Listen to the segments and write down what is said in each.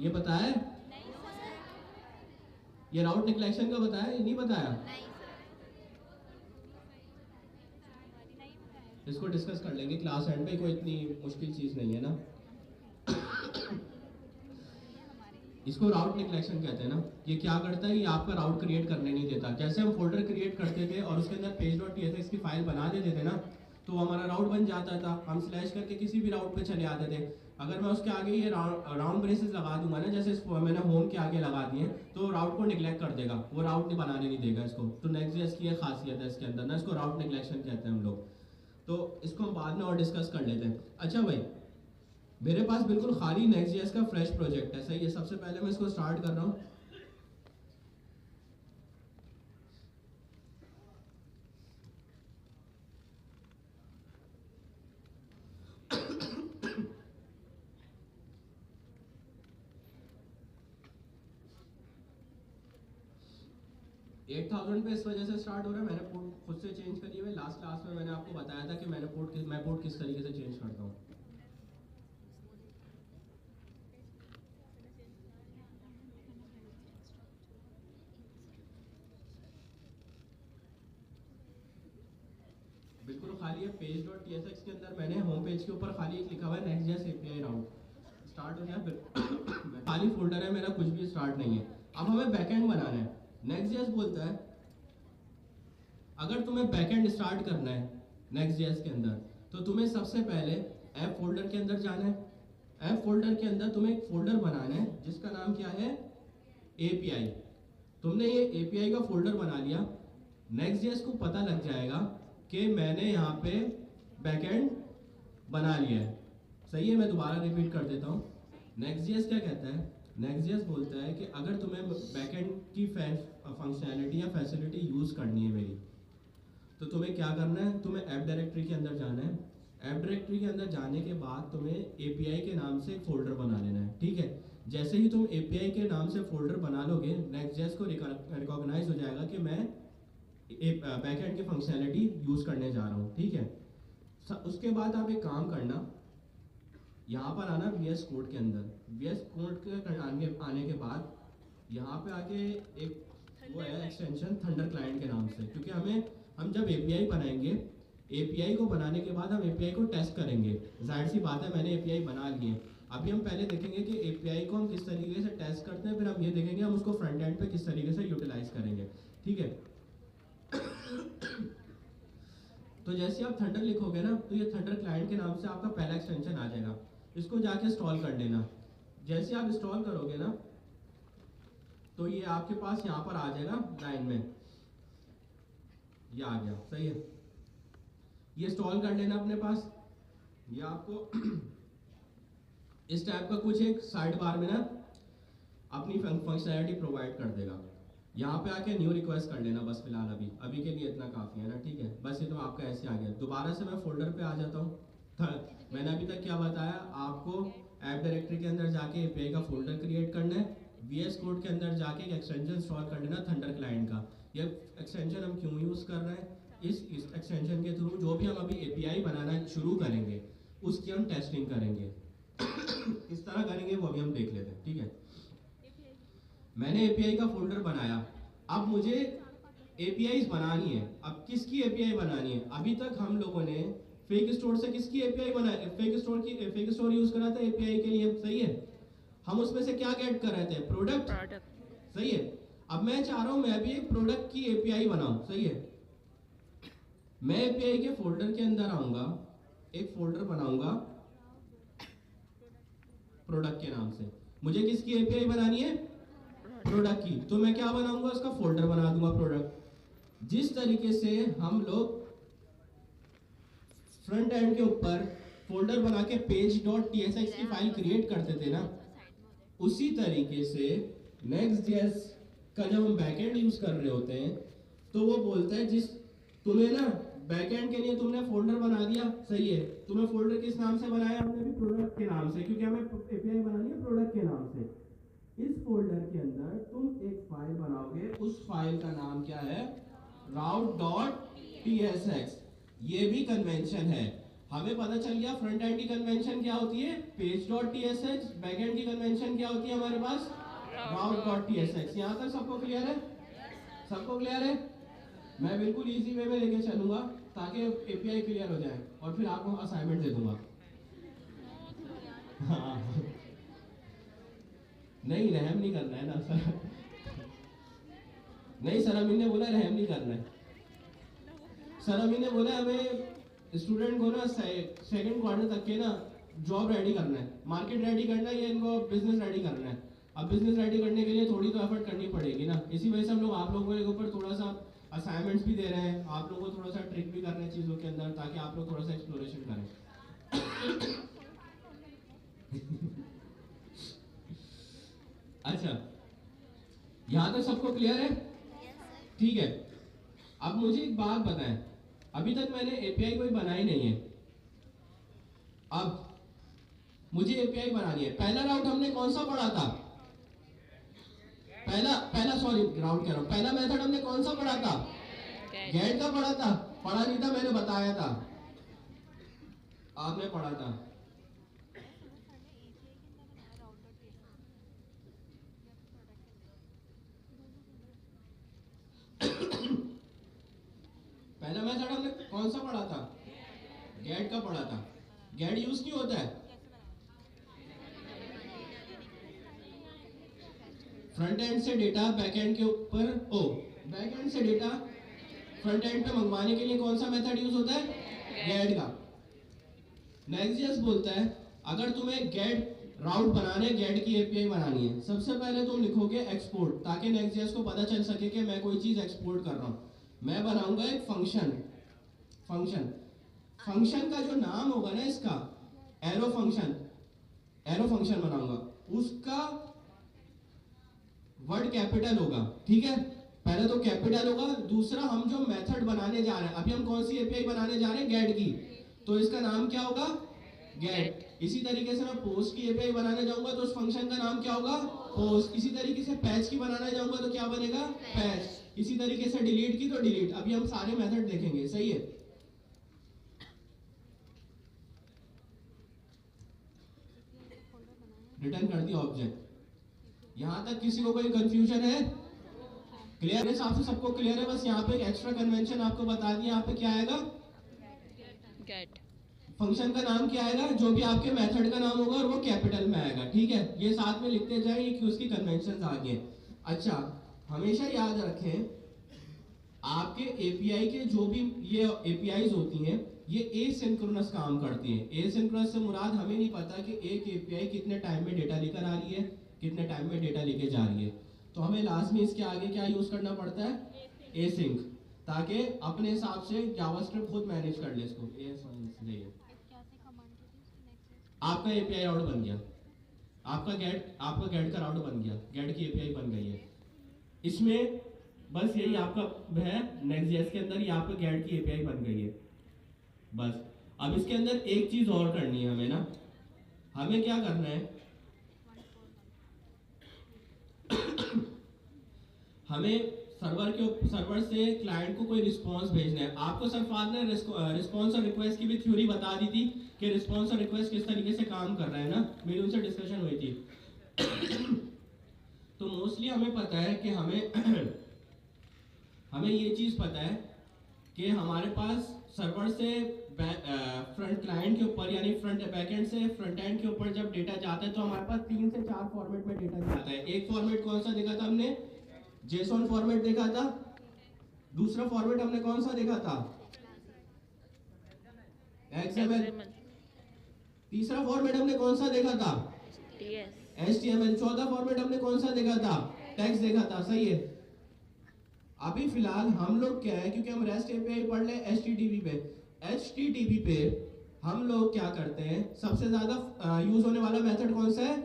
ये बताया है? ये राउट निकलेक्शन का बताया, ये नहीं बताया? इसको डिस्कस कर लेंगे क्लास एंड पे, कोई इतनी मुश्किल चीज नहीं है ना। इसको राउट निकलेक्शन कहते हैं ना। ये क्या करता है, ये आपका राउट क्रिएट करने नहीं देता। जैसे हम फोल्डर क्रिएट करते थे और उसके अंदर page.tsx की फाइल बना देते थे ना, तो हमारा राउट बन जाता था। हम स्लैश करके किसी भी राउट पे चले आते थे। अगर मैं उसके आगे ये राउंड ब्रेसेस लगा दूंगा ना, जैसे मैंने होम के आगे लगा दिए, तो राउट को निगलेक्ट कर देगा, वो राउट नहीं बनाने नहीं देगा इसको। तो नेक्स्ट.जेएस की खासियत है इसके अंदर ना, इसको राउट निगलेक्शन कहते हैं हम लोग। तो इसको हम बाद में और डिस्कस कर लेते हैं। अच्छा भाई, मेरे पास बिल्कुल खाली नेक्स्ट.जेएस का फ्रेश प्रोजेक्ट है, सही है। सबसे पहले मैं इसको स्टार्ट कर रहा हूँ। $8,000 पे इस वजह से स्टार्ट हो रहा है, मैंने पोर्ट खुद से चेंज करी हुई। लास्ट क्लास में मैंने आपको बताया था कि मैं पोर्ट किस तरीके से चेंज करता हूँ। बिल्कुल खाली है। page.tsx के अंदर मैंने होम पेज के ऊपर खाली एक लिखा हुआ है नेक्स्ट.जेएस एपीआई राउट। स्टार्ट हो गया, खाली फोल्डर है मेरा, कुछ भी स्टार्ट नहीं है। अब हमें बैकएंड बनाना है। नेक्स्ट.जेएस बोलता है अगर तुम्हें बैकएंड स्टार्ट करना है नेक्स्ट.जेएस के अंदर, तो तुम्हें सबसे पहले ऐप फोल्डर के अंदर जाना है। ऐप फोल्डर के अंदर तुम्हें एक फोल्डर बनाना है जिसका नाम क्या है, एपीआई। तुमने ये एपीआई का फोल्डर बना लिया, नेक्स्ट.जेएस को पता लग जाएगा कि मैंने यहाँ पे बैकएंड बना लिया है। सही है, मैं दोबारा रिपीट कर देता हूँ। नेक्स्ट.जेएस क्या कहता है, नेक्स्ट.जेएस बोलता है कि अगर तुम्हें बैकएंड की फंक्शनैलिटी या फैसिलिटी यूज करनी है मेरी, तो तुम्हें क्या करना है, तुम्हें ऐप डायरेक्टरी के अंदर जाना है। ऐप डायरेक्टरी के अंदर जाने के बाद तुम्हें एपीआई के नाम से एक फोल्डर बना लेना है, ठीक है। जैसे ही तुम एपीआई के नाम से फोल्डर बना लोगे, नेक्स्ट.जेएस को रिकॉग्नाइज हो जाएगा कि मैं बैकएंड की फंक्शनैलिटी यूज करने जा रहा हूँ, ठीक है। उसके बाद आप एक काम करना, यहाँ पर आना VS कोड के अंदर। VS कोड के आने के बाद यहाँ पे आके एक वो है एक्सटेंशन थंडर क्लाइंट के नाम से, क्योंकि हम जब एपीआई बनाएंगे, एपीआई को बनाने के बाद हम एपीआई को टेस्ट करेंगे। जाहिर सी बात है, मैंने एपीआई बना ली है। अभी हम पहले देखेंगे कि एपीआई को हम किस तरीके से टेस्ट करते हैं, फिर हम ये देखेंगे हम उसको फ्रंट एंड पे किस तरीके से यूटिलाइज करेंगे, ठीक है। तो जैसे आप थंडर लिखोगे ना, तो ये थंडर क्लाइंट के नाम से आपका पहला एक्सटेंशन आ जाएगा। इसको जाके इंस्टॉल कर लेना। जैसे आप इंस्टॉल करोगे ना, तो ये आपके पास यहाँ पर आ जाएगा लाइन में, ये आ गया, सही है। ये इंस्टॉल कर लेना अपने पास। ये आपको इस टाइप का कुछ एक साइड बार में ना अपनी फंक्शनैलिटी प्रोवाइड कर देगा। यहाँ पे आके न्यू रिक्वेस्ट कर लेना बस, फिलहाल अभी के लिए इतना काफ़ी है ना, ठीक है। बस ये तो आपका ऐसे आ गया। दोबारा से मैं फोल्डर पे आ जाता हूँ। मैंने अभी तक क्या बताया आपको, ऐप डायरेक्टरी के अंदर जाके एपीआई का फोल्डर क्रिएट करना है। VS कोड के अंदर जाके एक एक्सटेंशन इंस्टॉल कर लेना थंडर क्लाइंट का। ये एक्सटेंशन हम क्यों यूज़ कर रहे हैं, इस एक्सटेंशन के थ्रू जो भी हम अभी एपीआई बनाना शुरू करेंगे उसकी हम टेस्टिंग करेंगे। किस तरह करेंगे वो अभी हम देख लेते हैं, ठीक है। मैंने एपीआई का फोल्डर बनाया, अब मुझे एपीआई बनानी है। अब किसकी एपीआई बनानी है, अभी तक हम लोगों ने फेक स्टोर से किसकी एपीआई बनाई, फेक स्टोर यूज करा था एपीआई के लिए, सही है। हम उसमें से क्या गेट कर रहे थे, प्रोडक्ट, सही है। अब मैं चाह रहा हूं मैं भी एक प्रोडक्ट की एपीआई बनाऊं, सही है। मैं एपीआई के फोल्डर के अंदर आऊंगा, एक फोल्डर बनाऊंगा प्रोडक्ट के नाम से। मुझे किसकी एपीआई बनानी है, प्रोडक्ट की। तो मैं क्या बनाऊंगा, उसका फोल्डर बना दूंगा प्रोडक्ट। जिस तरीके से हम लोग फ्रंट एंड के ऊपर फोल्डर बना के page.tsx की फाइल क्रिएट करते थे ना, उसी तरीके से नेक्स्ट.जेएस का जब हम बैकएंड यूज कर रहे होते हैं, तो वो बोलता है जिस तुम्हें ना बैकएंड के लिए तुमने फोल्डर बना दिया, सही है। तुम्हें फोल्डर किस नाम से बनाया, हमने भी प्रोडक्ट के नाम से, क्योंकि हमें एपीआई बनानी है प्रोडक्ट के नाम से। इस फोल्डर के अंदर तुम एक फाइल बनाओगे, उस फाइल का नाम क्या है, route.tsx। ये भी कन्वेंशन है, हमें पता चल गया फ्रंट एंड की कन्वेंशन क्या होती है, पेज डॉट टीएसएक्स, बैक एंड की कन्वेंशन क्या होती है हमारे पास, राउट डॉट टीएसएक्स। यहां तक सबको क्लियर है? सबको क्लियर है? मैं बिल्कुल इजी वे में लेके चलूंगा ताकि एपीआई क्लियर हो जाए और फिर आपको असाइनमेंट दे दूंगा। हाँ नहीं, रहम नहीं करना है ना सर। नहीं सर, अमीन ने बोला रहम नहीं करना है। सर अमीन ने बोला हमें स्टूडेंट को ना सेकंड क्वार्टर तक के ना जॉब रेडी करना है, मार्केट रेडी करना है, या इनको बिजनेस रेडी करना है। अब बिजनेस रेडी करने के लिए थोड़ी तो एफर्ट करनी पड़ेगी ना, इसी वजह से हम लोग आप लोगों के ऊपर थोड़ा सा असाइनमेंट्स भी दे रहे हैं, आप लोगों को थोड़ा सा ट्रिक भी कर रहे हैं चीज़ों के अंदर, ताकि आप लोग थोड़ा सा एक्सप्लोरेशन करें। अच्छा, यहाँ तक सबको क्लियर है? ठीक है। अब मुझे एक बात बताएं, अभी तक मैंने एपीआई कोई बनाई नहीं है, अब मुझे एपीआई बनानी है। पहला राउट हमने कौन सा पढ़ा था? पहला सॉरी राउट कह रहा हूं, पहला मेथड हमने कौन सा पढ़ा था? गेट का पढ़ा था? पढ़ा नहीं था, मैंने बताया था, आपने पढ़ा था। पहला मेथड हमने कौन सा पढ़ा था? गेट का पढ़ा था। गेट यूज क्यों होता है? फ्रंट एंड से डेटा बैक एंड के ऊपर, बैक एंड से डेटा फ्रंट एंड पे मंगवाने के लिए कौन सा मेथड यूज होता है? गेट का। नेक्स्ट.जेएस बोलता है अगर तुम्हें गेट राउट बनाने, गेट की एपीआई बनानी है, सबसे पहले तुम लिखोगे एक्सपोर्ट, ताकि नेक्स्ट.जेएस को पता चल सके कि मैं कोई चीज एक्सपोर्ट कर रहा हूं। मैं बनाऊंगा एक फंक्शन, फंक्शन का जो नाम होगा ना इसका, एरो फंक्शन बनाऊंगा, उसका वर्ड कैपिटल होगा, ठीक है? पहले तो कैपिटल होगा, दूसरा हम जो मेथड बनाने जा रहे हैं, अभी हम कौन सी एपीआई बनाने जा रहे हैं? गेट की, तो इसका नाम क्या होगा? गेट। इसी तरीके से मैं पोस्ट की एपीआई बनाने जाऊंगा तो उस फंक्शन का नाम क्या होगा? पोस्ट। इसी तरीके से पैच की बनाने जाऊंगा तो क्या बनेगा? पैच। इसी तरीके से डिलीट की तो डिलीट। अभी हम सारे मेथड देखेंगे, सही है? रिटर्न कर दिया ऑब्जेक्ट। यहां तक किसी को कोई कंफ्यूजन है? क्लियर है? हिसाब से सबको क्लियर है? बस यहाँ पे एक एक्स्ट्रा कन्वेंशन आपको बता दिया, यहाँ पे क्या आएगा? गेट। फंक्शन का नाम क्या आएगा? जो भी आपके मेथड का नाम होगा और वो कैपिटल में आएगा, ठीक है? ये साथ में लिखते जाए कि उसकी कन्वेंशन आ गए। अच्छा, हमेशा याद रखें आपके एपीआई के जो भी ये एपीआईज होती हैं, ये एसिंक्रोनस काम करती हैं। एसिंक्रोनस से मुराद हमें नहीं पता कि एक एपीआई कितने टाइम में डेटा लेकर आ रही है, कितने टाइम में डेटा लेके जा रही है, तो हमें लास्ट में इसके आगे क्या यूज करना पड़ता है? एसिंक, ताकि अपने हिसाब से जावास्क्रिप्ट खुद मैनेज कर ले इसको। आपका एपीआई राउट बन गया, आपका गेट का राउट बन गया, गेट की एपीआई बन गई है। इसमें बस यही आपका है, नेक्स्ट.जेएस के अंदर ये आपका गेट की एपीआई बन गई है बस। अब इसके अंदर एक चीज और करनी है हमें ना, हमें क्या करना है? हमें सर्वर से क्लाइंट को कोई रिस्पांस भेजना है। आपको सरफराज ने रिस्पांस और रिक्वेस्ट की भी थ्योरी बता दी थी कि रिस्पांस और रिक्वेस्ट किस तरीके से काम कर रहा है ना, मेरी उनसे डिस्कशन हुई थी। तो मोस्टली हमें पता है कि हमें ये चीज पता है कि हमारे पास सर्वर से फ्रंट क्लाइंट के ऊपर, यानी फ्रंट बैकएंड से फ्रंट एंड के ऊपर जब डेटा जाता है तो हमारे पास 3 से 4 फॉर्मेट में डेटा जाता है। एक फॉर्मेट कौन सा देखा था हमने? जेसॉन फॉर्मेट देखा था। दूसरा फॉर्मेट हमने कौन सा देखा था? XML। तीसरा फॉर्मेट हमने कौन सा देखा था? HTML। चौथा फॉर्मेट हमने कौन सा देखा था? टेक्स्ट देखा था, सही है? अभी फिलहाल हम लोग क्या है, क्योंकि हम रेस्ट एपीआई पढ़ रहे हैं HTTP पे हम लोग क्या करते हैं, सबसे ज्यादा यूज होने वाला मेथड कौन सा है?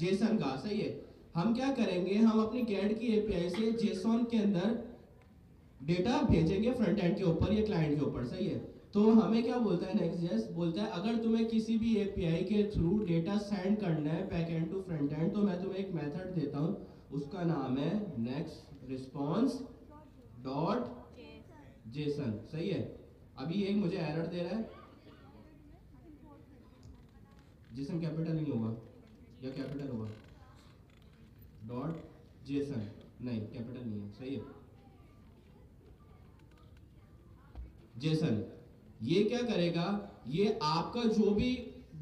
जेसन का, सही है? हम क्या करेंगे, हम अपनी गेट की एपीआई से जेसॉन के अंदर डेटा भेजेंगे फ्रंट एंड के ऊपर या क्लाइंट के ऊपर, सही है? तो हमें क्या बोलता है नेक्स्ट.जेएस? बोलता है अगर तुम्हें किसी भी एपीआई के थ्रू डेटा सेंड करना है back end to front end, तो मैं तुम्हें एक मेथड देता हूं, उसका नाम है नेक्स्ट रिस्पॉन्स डॉट जेसन, सही है? अभी एक मुझे एरर दे रहा है, जेसन कैपिटल नहीं होगा या कैपिटल होगा? डॉट जेसन, नहीं कैपिटल नहीं है, सही है। जेसन ये क्या करेगा, ये आपका जो भी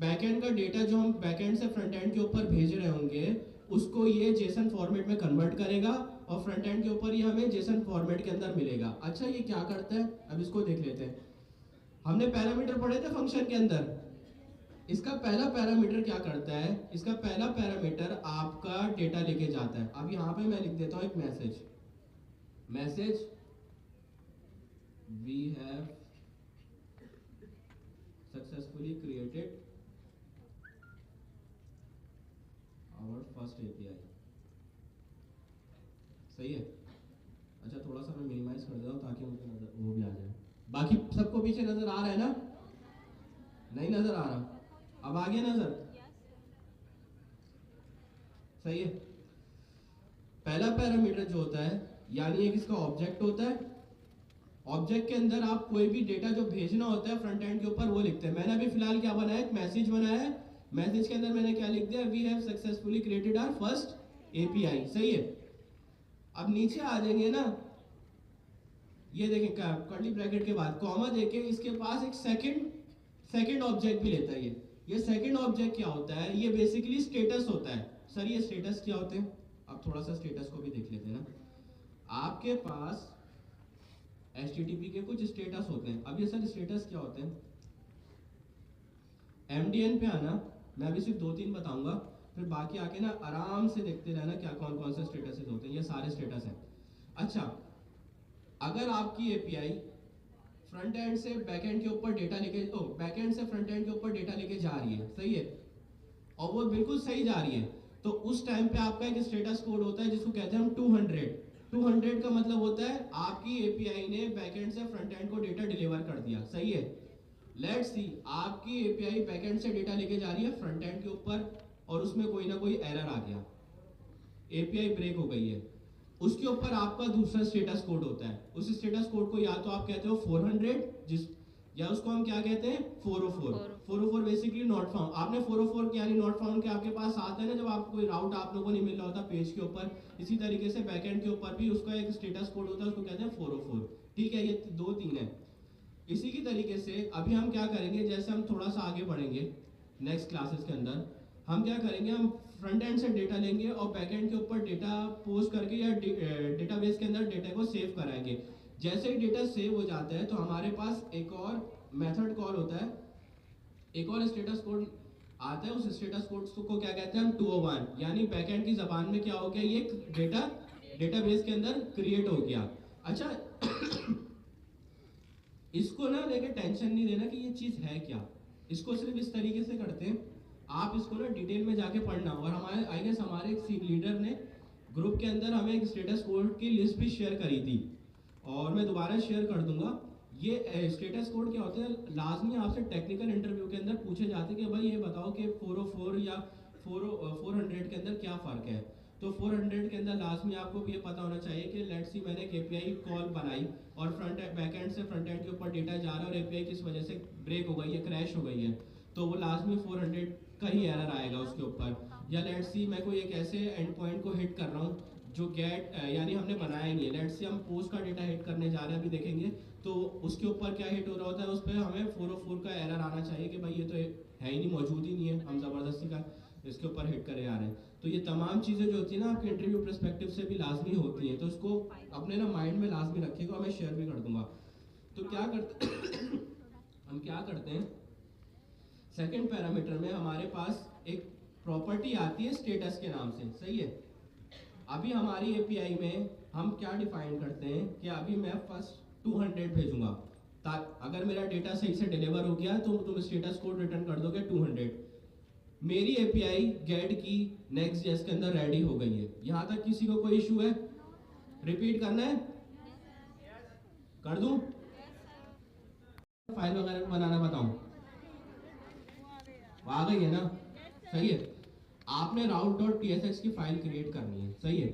बैकएंड का डेटा जो हम बैकएंड से फ्रंट एंड के ऊपर भेज रहे होंगे उसको ये जेसन फॉर्मेट में कन्वर्ट करेगा और फ्रंट एंड के ऊपर ये हमें जेसन फॉर्मेट के अंदर मिलेगा। अच्छा ये क्या करता है, अब इसको देख लेते हैं। हमने पैरामीटर पढ़े थे फंक्शन के अंदर, इसका पहला पैरामीटर क्या करता है, इसका पहला पैरामीटर आपका डेटा लेके जाता है। अब यहाँ पे मैं लिख देता हूँ एक message we have successfully created our first API, सही है। अच्छा थोड़ा सा मैं मिनिमाइज कर देता हूँ ताकि मुझे नजर वो भी आ जाए। बाकी सबको पीछे नजर आ रहा है ना? नहीं नजर आ रहा? अब आ गया नजर? सही है। पहला पैरामीटर जो होता है यानी एक इसका ऑब्जेक्ट होता है, ऑब्जेक्ट के अंदर आप कोई भी डेटा जो भेजना होता है फ्रंट एंड के ऊपर वो लिखते हैं। मैंने अभी फिलहाल क्या बनाया, एक मैसेज बनाया है, मैसेज के अंदर मैंने क्या लिख दिया, we have successfully created our first API, सही है। अब नीचे आ जाएंगे ना, ये देखें कर्ली ब्रैकेट के बाद कॉमा देके इसके पास एक सेकंड ऑब्जेक्ट भी लेता है। ये सेकंड ऑब्जेक्ट क्या होता है, ये बेसिकली स्टेटस होता है। सर ये स्टेटस क्या होते हैं, अब थोड़ा सा स्टेटस को भी देख लेते हैं ना। आपके पास HTTP के कुछ स्टेटस होते हैं। अब ये सर स्टेटस क्या होते हैं, MDN पे आना, मैं अभी सिर्फ 2-3 बताऊंगा, फिर बाकी आके ना आराम से देखते रहना क्या कौन कौन से स्टेटस होते हैं। ये सारे स्टेटस हैं। अच्छा अगर आपकी एपीआई फ्रंट एंड से बैक एंड के ऊपर डेटा लेके बैक एंड से फ्रंट एंड के ऊपर डेटा लेके जा रही है, सही है, और वो बिल्कुल सही जा रही है, तो उस टाइम पे आपका एक स्टेटस कोड होता है जिसको कहते हैं हम 200 का मतलब होता है आपकी एपीआई ने बैकएंड से फ्रंट एंड को डेटा डिलीवर कर दिया, सही है। लेट्स सी आपकी एपीआई बैकएंड से डेटा लेके जा रही है फ्रंट एंड के ऊपर और उसमें कोई ना कोई एरर आ गया, एपीआई ब्रेक हो गई है, उसके ऊपर आपका दूसरा स्टेटस कोड होता है। उस स्टेटस कोड को या तो आप कहते हो 400 जिस, या उसको हम क्या कहते हैं 404 बेसिकली नॉट फाउंड। आपने 404 यानी नॉट फाउंड के आपके पास आता है ना, जब आपको कोई राउट आप लोगों को नहीं मिल रहा होता पेज के ऊपर, इसी तरीके से बैकएंड के ऊपर भी उसका एक स्टेटस कोड होता है, उसको कहते हैं 404। ठीक है, ये 2-3 है। इसी की तरीके से अभी हम क्या करेंगे, जैसे हम थोड़ा सा आगे बढ़ेंगे नेक्स्ट क्लासेस के अंदर, हम क्या करेंगे, हम फ्रंट एंड से डेटा लेंगे और बैक एंड के ऊपर डेटा पोस्ट करके या डेटाबेस के अंदर डेटा को सेव कराएंगे। जैसे ही डेटा सेव हो जाता है तो हमारे पास एक और मेथड कॉल होता है, एक और स्टेटस कोड आता है। उस स्टेटस कोड को क्या कहते हैं हम 201, यानी बैकएंड की जबान में क्या हो गया, ये डेटा डेटाबेस के अंदर क्रिएट हो गया। अच्छा इसको ना लेके टेंशन नहीं लेना कि ये चीज है क्या, इसको सिर्फ इस तरीके से करते हैं, आप इसको ना डिटेल में जाके पढ़ना। और हमारे आई गेस हमारे एक लीडर ने ग्रुप के अंदर हमें एक स्टेटस कोड की लिस्ट भी शेयर करी थी और मैं दोबारा शेयर कर दूंगा। ये स्टेटस कोड क्या होते हैं, लाजमी आपसे टेक्निकल इंटरव्यू के अंदर पूछे जाते हैं कि भाई ये बताओ कि 404 या 400 के अंदर क्या फ़र्क है। तो 400 के अंदर लाजमी आपको ये पता होना चाहिए कि लेट्स सी मैंने एक एपीआई कॉल बनाई और फ्रंट बैकएंड से फ्रंट एंड के ऊपर डेटा जा रहा है और एपीआई किस वजह से ब्रेक हो गई है, क्रैश हो गई है, तो वो लाजमी 400 का ही एरर आएगा उसके ऊपर। या लेट्स सी मैं कोई एक ऐसे एंड पॉइंट को हिट कर रहा हूँ जो गेट यानी हमने बनाया नहीं है, लेट्स से हम पोस्ट का डेटा हिट करने जा रहे हैं, अभी देखेंगे तो उसके ऊपर क्या हिट हो रहा होता है, उस पर हमें 404 का एरर आना चाहिए कि भाई ये तो है ही नहीं, मौजूद ही नहीं है, हम ज़बरदस्ती का इसके ऊपर हिट करे आ रहे हैं। तो ये तमाम चीज़ें जो होती है ना आपके इंटरव्यू परस्पेक्टिव से भी लाजमी होती हैं, तो इसको अपने ना माइंड में लाजमी रखिएगा, मैं शेयर भी कर दूंगा। तो क्या करते हम क्या करते हैं, सेकंड पैरामीटर में हमारे पास एक प्रॉपर्टी आती है स्टेटस के नाम से, सही है। अभी हमारी एपीआई में हम क्या डिफाइन करते हैं कि अभी मैं फर्स्ट 200 भेजूंगा, अगर मेरा डेटा सही से डिलीवर हो गया तो तुम स्टेटस कोड रिटर्न कर दोगे 200। मेरी एपीआई गेट की नेक्स्ट जेस के अंदर रेडी हो गई है, यहाँ तक किसी को कोई इशू है? रिपीट करना है? कर दूं? फाइल वगैरह बनाना बताऊं? आ गई है ना, सही है। आपने route.tsx की फाइल क्रिएट करनी है, सही है।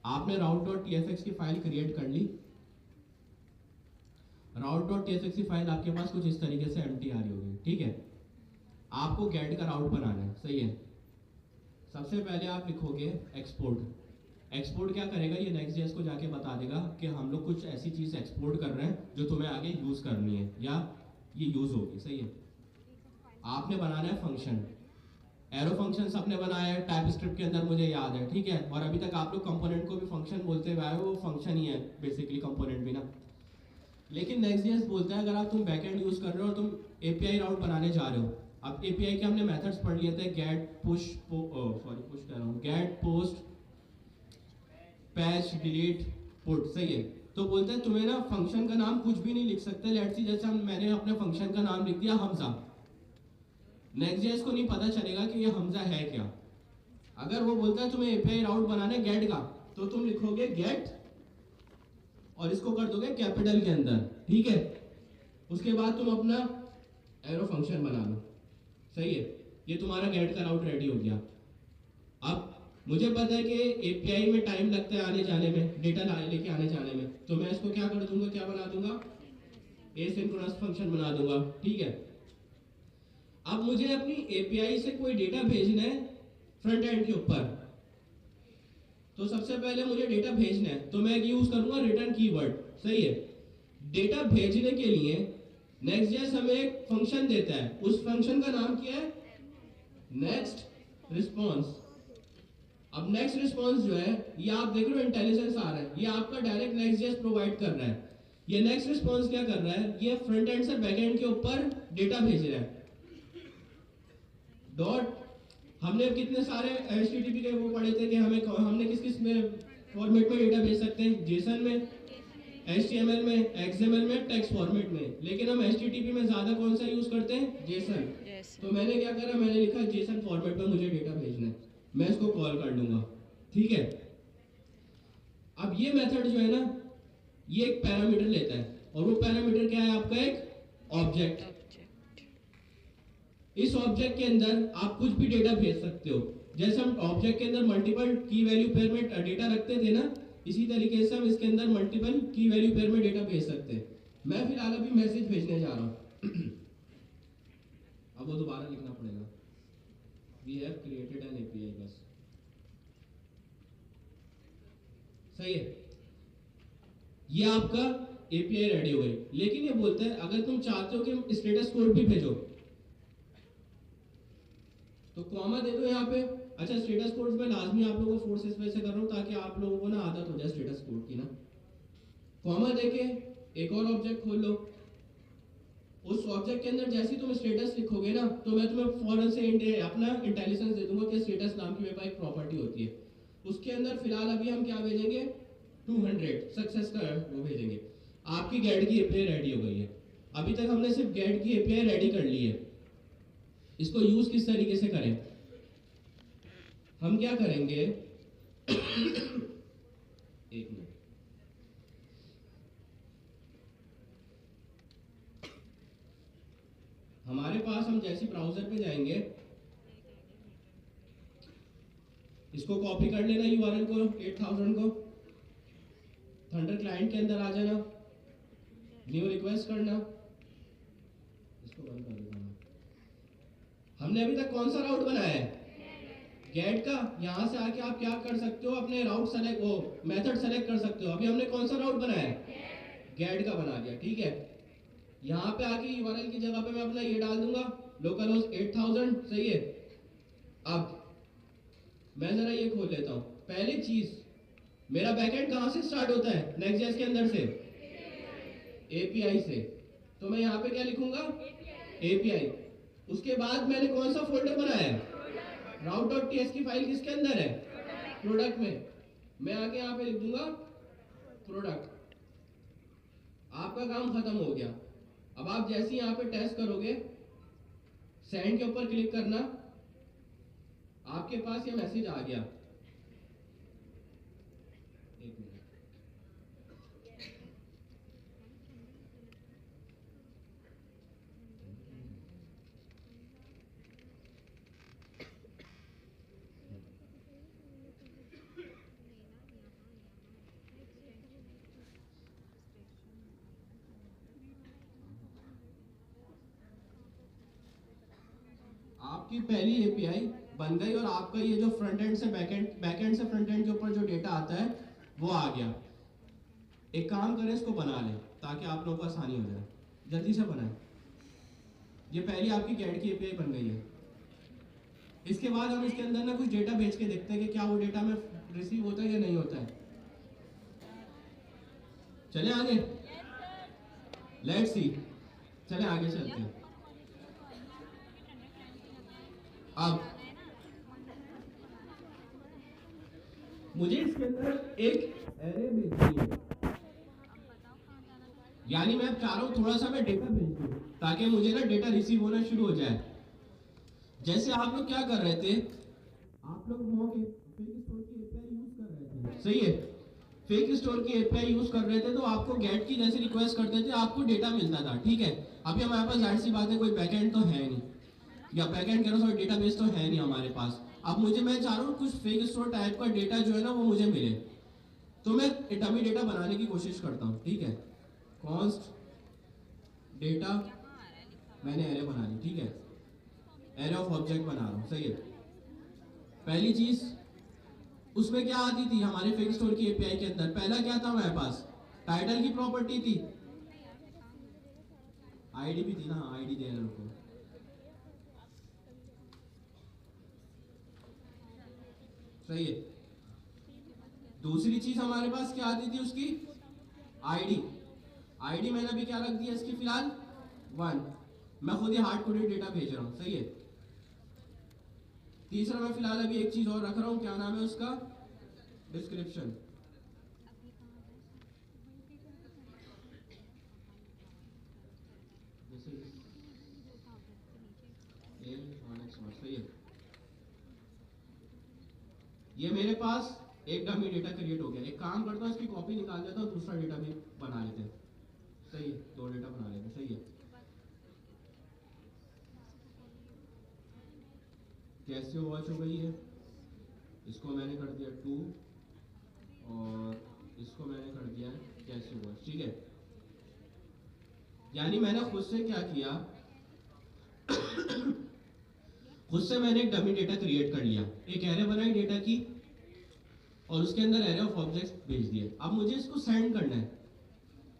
आपने route.tsx की फाइल क्रिएट कर ली। route.tsx की फाइल आपके पास कुछ इस तरीके से एम्प्टी आ रही होगी, ठीक है। आपको गेट का राउट बनाना है, सही है। सबसे पहले आप लिखोगे एक्सपोर्ट। एक्सपोर्ट क्या करेगा, ये नेक्स्ट.जेएस को जाके बता देगा कि हम लोग कुछ ऐसी चीज़ एक्सपोर्ट कर रहे हैं जो तुम्हें आगे यूज़ करनी है या ये यूज़ होगी, सही है। आपने बनाना है फंक्शन, एरो फंक्शन सबने बनाया है टाइप स्क्रिप्ट के अंदर, मुझे याद है, ठीक है। और अभी तक आप लोग कंपोनेंट को भी फंक्शन बोलते हुए आए हो, वो फंक्शन ही है बेसिकली कंपोनेंट भी ना। लेकिन नेक्स्ट.जेएस बोलता है अगर आप तुम बैकएंड यूज कर रहे हो और तुम एपीआई राउट बनाने जा रहे हो, अब एपीआई के हमने मेथड्स पढ़ लिए थे, गेट पुश पुश कह रहा हूँ, get post patch delete put, सही है। तो बोलते हैं तुम्हें ना फंक्शन का नाम कुछ भी नहीं लिख सकते, लेट्स सी जैसे मैंने अपने फंक्शन का नाम लिख दिया हमजा, नेक्स्ट.जेएस को नहीं पता चलेगा कि ये हमजा है क्या। अगर वो बोलता है तुम्हें एपीआई राउट बनाने गेट का, तो तुम लिखोगे गेट और इसको कर दोगे कैपिटल के अंदर, ठीक है। उसके बाद तुम अपना एरो फंक्शन बना लो, सही है। ये तुम्हारा गेट का राउट रेडी हो गया। अब मुझे पता है कि एपीआई में टाइम लगता है आने जाने में, डेटा लेके आने जाने में, तो मैं इसको क्या कर दूंगा, क्या बना दूंगा, एसिंक्रोनस फंक्शन बना दूंगा, ठीक है। अब मुझे अपनी एपीआई से कोई डेटा भेजना है फ्रंट एंड के ऊपर, तो सबसे पहले मुझे डेटा भेजना है, तो मैं यूज करूंगा रिटर्न कीवर्ड, सही है। डेटा भेजने के लिए नेक्स्ट.जेएस हमें एक फंक्शन देता है, उस फंक्शन का नाम क्या है, नेक्स्ट रिस्पॉन्स। अब नेक्स्ट रिस्पॉन्स जो है, ये आप देख रहे हो इंटेलिजेंस आ रहा है, ये आपका डायरेक्ट नेक्स्ट.जेएस प्रोवाइड कर रहा है। ये नेक्स्ट रिस्पॉन्स क्या कर रहा है, ये फ्रंट एंड से बैक एंड के ऊपर डेटा भेज रहा है। डॉट हमने कितने सारे एचटीटीपी के वो पढ़े थे कि हमने किस किस में फॉर्मेट में डेटा भेज सकते हैं, जेसन में, एचटीएमएल में, एक्सएमएल में, टेक्स्ट फॉर्मेट में। लेकिन हम एचटीटीपी में ज्यादा कौन सा यूज करते हैं, जेसन। तो मैंने क्या करा, मैंने लिखा जेसन फॉर्मेट में मुझे डेटा भेजना है, मैं इसको कॉल कर लूंगा, ठीक है। अब ये मेथड जो है ना, ये एक पैरामीटर लेता है, और वो पैरामीटर क्या है आपका, एक ऑब्जेक्ट। इस ऑब्जेक्ट के अंदर आप कुछ भी डेटा भेज सकते हो। जैसे हम ऑब्जेक्ट के अंदर मल्टीपल की वैल्यू पेयर में डेटा रखते थे ना, इसी तरीके से हम इसके अंदर मल्टीपल की वैल्यू पेयर में डेटा भेज सकते हैं। मैं फिलहाल अभी मैसेज भेजने जा रहा हूं अब वो दोबारा लिखना पड़ेगा, we have created an API, बस, सही है। ये आपका एपीआई रेडी हो गई। लेकिन ये बोलता है अगर तुम चाहते हो कि स्टेटस कोड भी भेजो, तो कॉमा दे दो यहाँ पे। अच्छा, स्टेटस कोड्स में लाजमी आप लोगों को फोर्स इस वजह से कर रहा हूँ ताकि आप लोगों को ना आदत हो जाए स्टेटस कोड की ना। कॉमा देके एक और ऑब्जेक्ट खोल लो, उस ऑब्जेक्ट के अंदर जैसे तुम स्टेटस लिखोगे ना, तो मैं तुम्हें फौरन से अपना इंटेलिजेंस दे दूंगा कि स्टेटस नाम की मेरे पास एक प्रॉपर्टी होती है, उसके अंदर फिलहाल अभी हम क्या भेजेंगे, 200 सक्सेस का वो भेजेंगे। आपकी गेट की एपीआई रेडी हो गई है। अभी तक हमने सिर्फ गेट की एपीआई रेडी कर ली है। इसको यूज किस तरीके से करें, हम क्या करेंगे एक मिनट, हमारे पास हम जैसे ब्राउजर पे जाएंगे, इसको कॉपी कर लेना यूआरएल को, 8000 को, थंडर क्लाइंट के अंदर आ जाना, न्यू रिक्वेस्ट करना, इसको बंद कर देना। हमने अभी तक कौन सा राउट बनाया है, गेट का। यहां से आके आप क्या कर सकते हो, अपने राउट सेलेक्ट, वो मेथड सेलेक्ट कर सकते हो। अभी हमने कौन सा राउट बनाया है, गेट का बना दिया, ठीक है। यहाँ पे आके यूआरएल की जगह पे मैं अपना ये डाल दूंगा, लोकल होस्ट 8000, सही है। अब मैं जरा ये खोल लेता हूँ। पहली चीज, मेरा बैकएंड कहां से स्टार्ट होता है, नेक्स्ट.जेएस के अंदर से, एपीआई से। तो मैं यहाँ पे क्या लिखूंगा, एपीआई। उसके बाद मैंने कौन सा फोल्डर बनाया है, route.ts की फाइल किसके अंदर है, प्रोडक्ट में। मैं आके यहाँ पे लिख दूंगा प्रोडक्ट। आपका काम खत्म हो गया। अब आप जैसे ही यहाँ पे टेस्ट करोगे, सेंड के ऊपर क्लिक करना, आपके पास ये मैसेज आ गया। एक मिनट, आपकी पहली एपीआई बन गई और आपका ये जो फ्रंट एंड से बैक एंड से फ्रंट एंड के ऊपर जो डेटा आता है वो आ गया। एक काम करें, इसको बना लें ताकि आप लोगों को आसानी हो जाए। जल्दी से बनाएं। ये पहली आपकी गेट की एपीआई बन गई है। इसके बाद हम इसके अंदर ना कुछ डेटा भेज के देखते हैं कि क्या वो डेटा में रिसीव होता है या नहीं होता है। चले आगे, लेट्स सी, चले आगे चलते हैं। अब मुझे इसके अंदर एक एरे भेजनी है, यानी मैं चाह रहा हूं थोड़ा सा मैं डेटा भेज दूं ताकि मुझे ना डेटा रिसीव होना शुरू हो जाए। जैसे आप लोग क्या कर रहे थे, आप लोग फेक स्टोर की एपीआई यूज कर रहे थे, सही है। फेक स्टोर की एपीआई यूज कर रहे थे तो आपको गेट की जैसे रिक्वेस्ट करते थे आपको डेटा मिलता था, ठीक है। अभी हमारे पास जाहिर सी बात है कोई बैकएंड तो है नहीं, या बैकएंड कह रहा हूं डेटाबेस तो है नहीं हमारे पास। अब मैं चाह रहा हूँ कुछ फेक स्टोर टाइप का डेटा जो है ना वो मुझे मिले, तो मैं डमी डेटा बनाने की कोशिश करता हूँ, ठीक है। कॉन्स्ट डेटा मैंने एरे बना ली, ठीक है। एरे ऑफ ऑब्जेक्ट बना रहा हूँ, सही है। पहली चीज उसमें क्या आती थी हमारे फेक स्टोर की एपीआई के अंदर, पहला क्या था हमारे पास, टाइटल की प्रॉपर्टी थी, आईडी भी थी ना, आईडी दे रहे को, सही है। दूसरी चीज हमारे पास क्या आती थी उसकी, आईडी। आईडी मैंने अभी क्या रख दिया इसकी फिलहाल 1, मैं खुद ही हार्ड कोडेड डेटा भेज रहा हूं, सही है। तीसरा मैं फिलहाल अभी एक चीज और रख रहा हूं, क्या नाम है उसका, डिस्क्रिप्शन। सही है। ये मेरे पास एक डमी डेटा क्रिएट हो गया। एक काम करता हूँ इसकी कॉपी निकाल देता हूँ, दूसरा डेटा भी बना लेते हैं, सही है। 2 डेटा बना लेते हैं, सही है। कैसे वॉच हो गई है, इसको मैंने कर दिया 2 और इसको मैंने कर दिया कैसे वॉच, ठीक है। यानी मैंने खुद से क्या किया खुद से मैंने एक डमी डेटा क्रिएट कर लिया, एक एरे बनाई डेटा की और उसके अंदर एरे ऑफ ऑब्जेक्ट्स भेज दिए। अब मुझे इसको सेंड करना है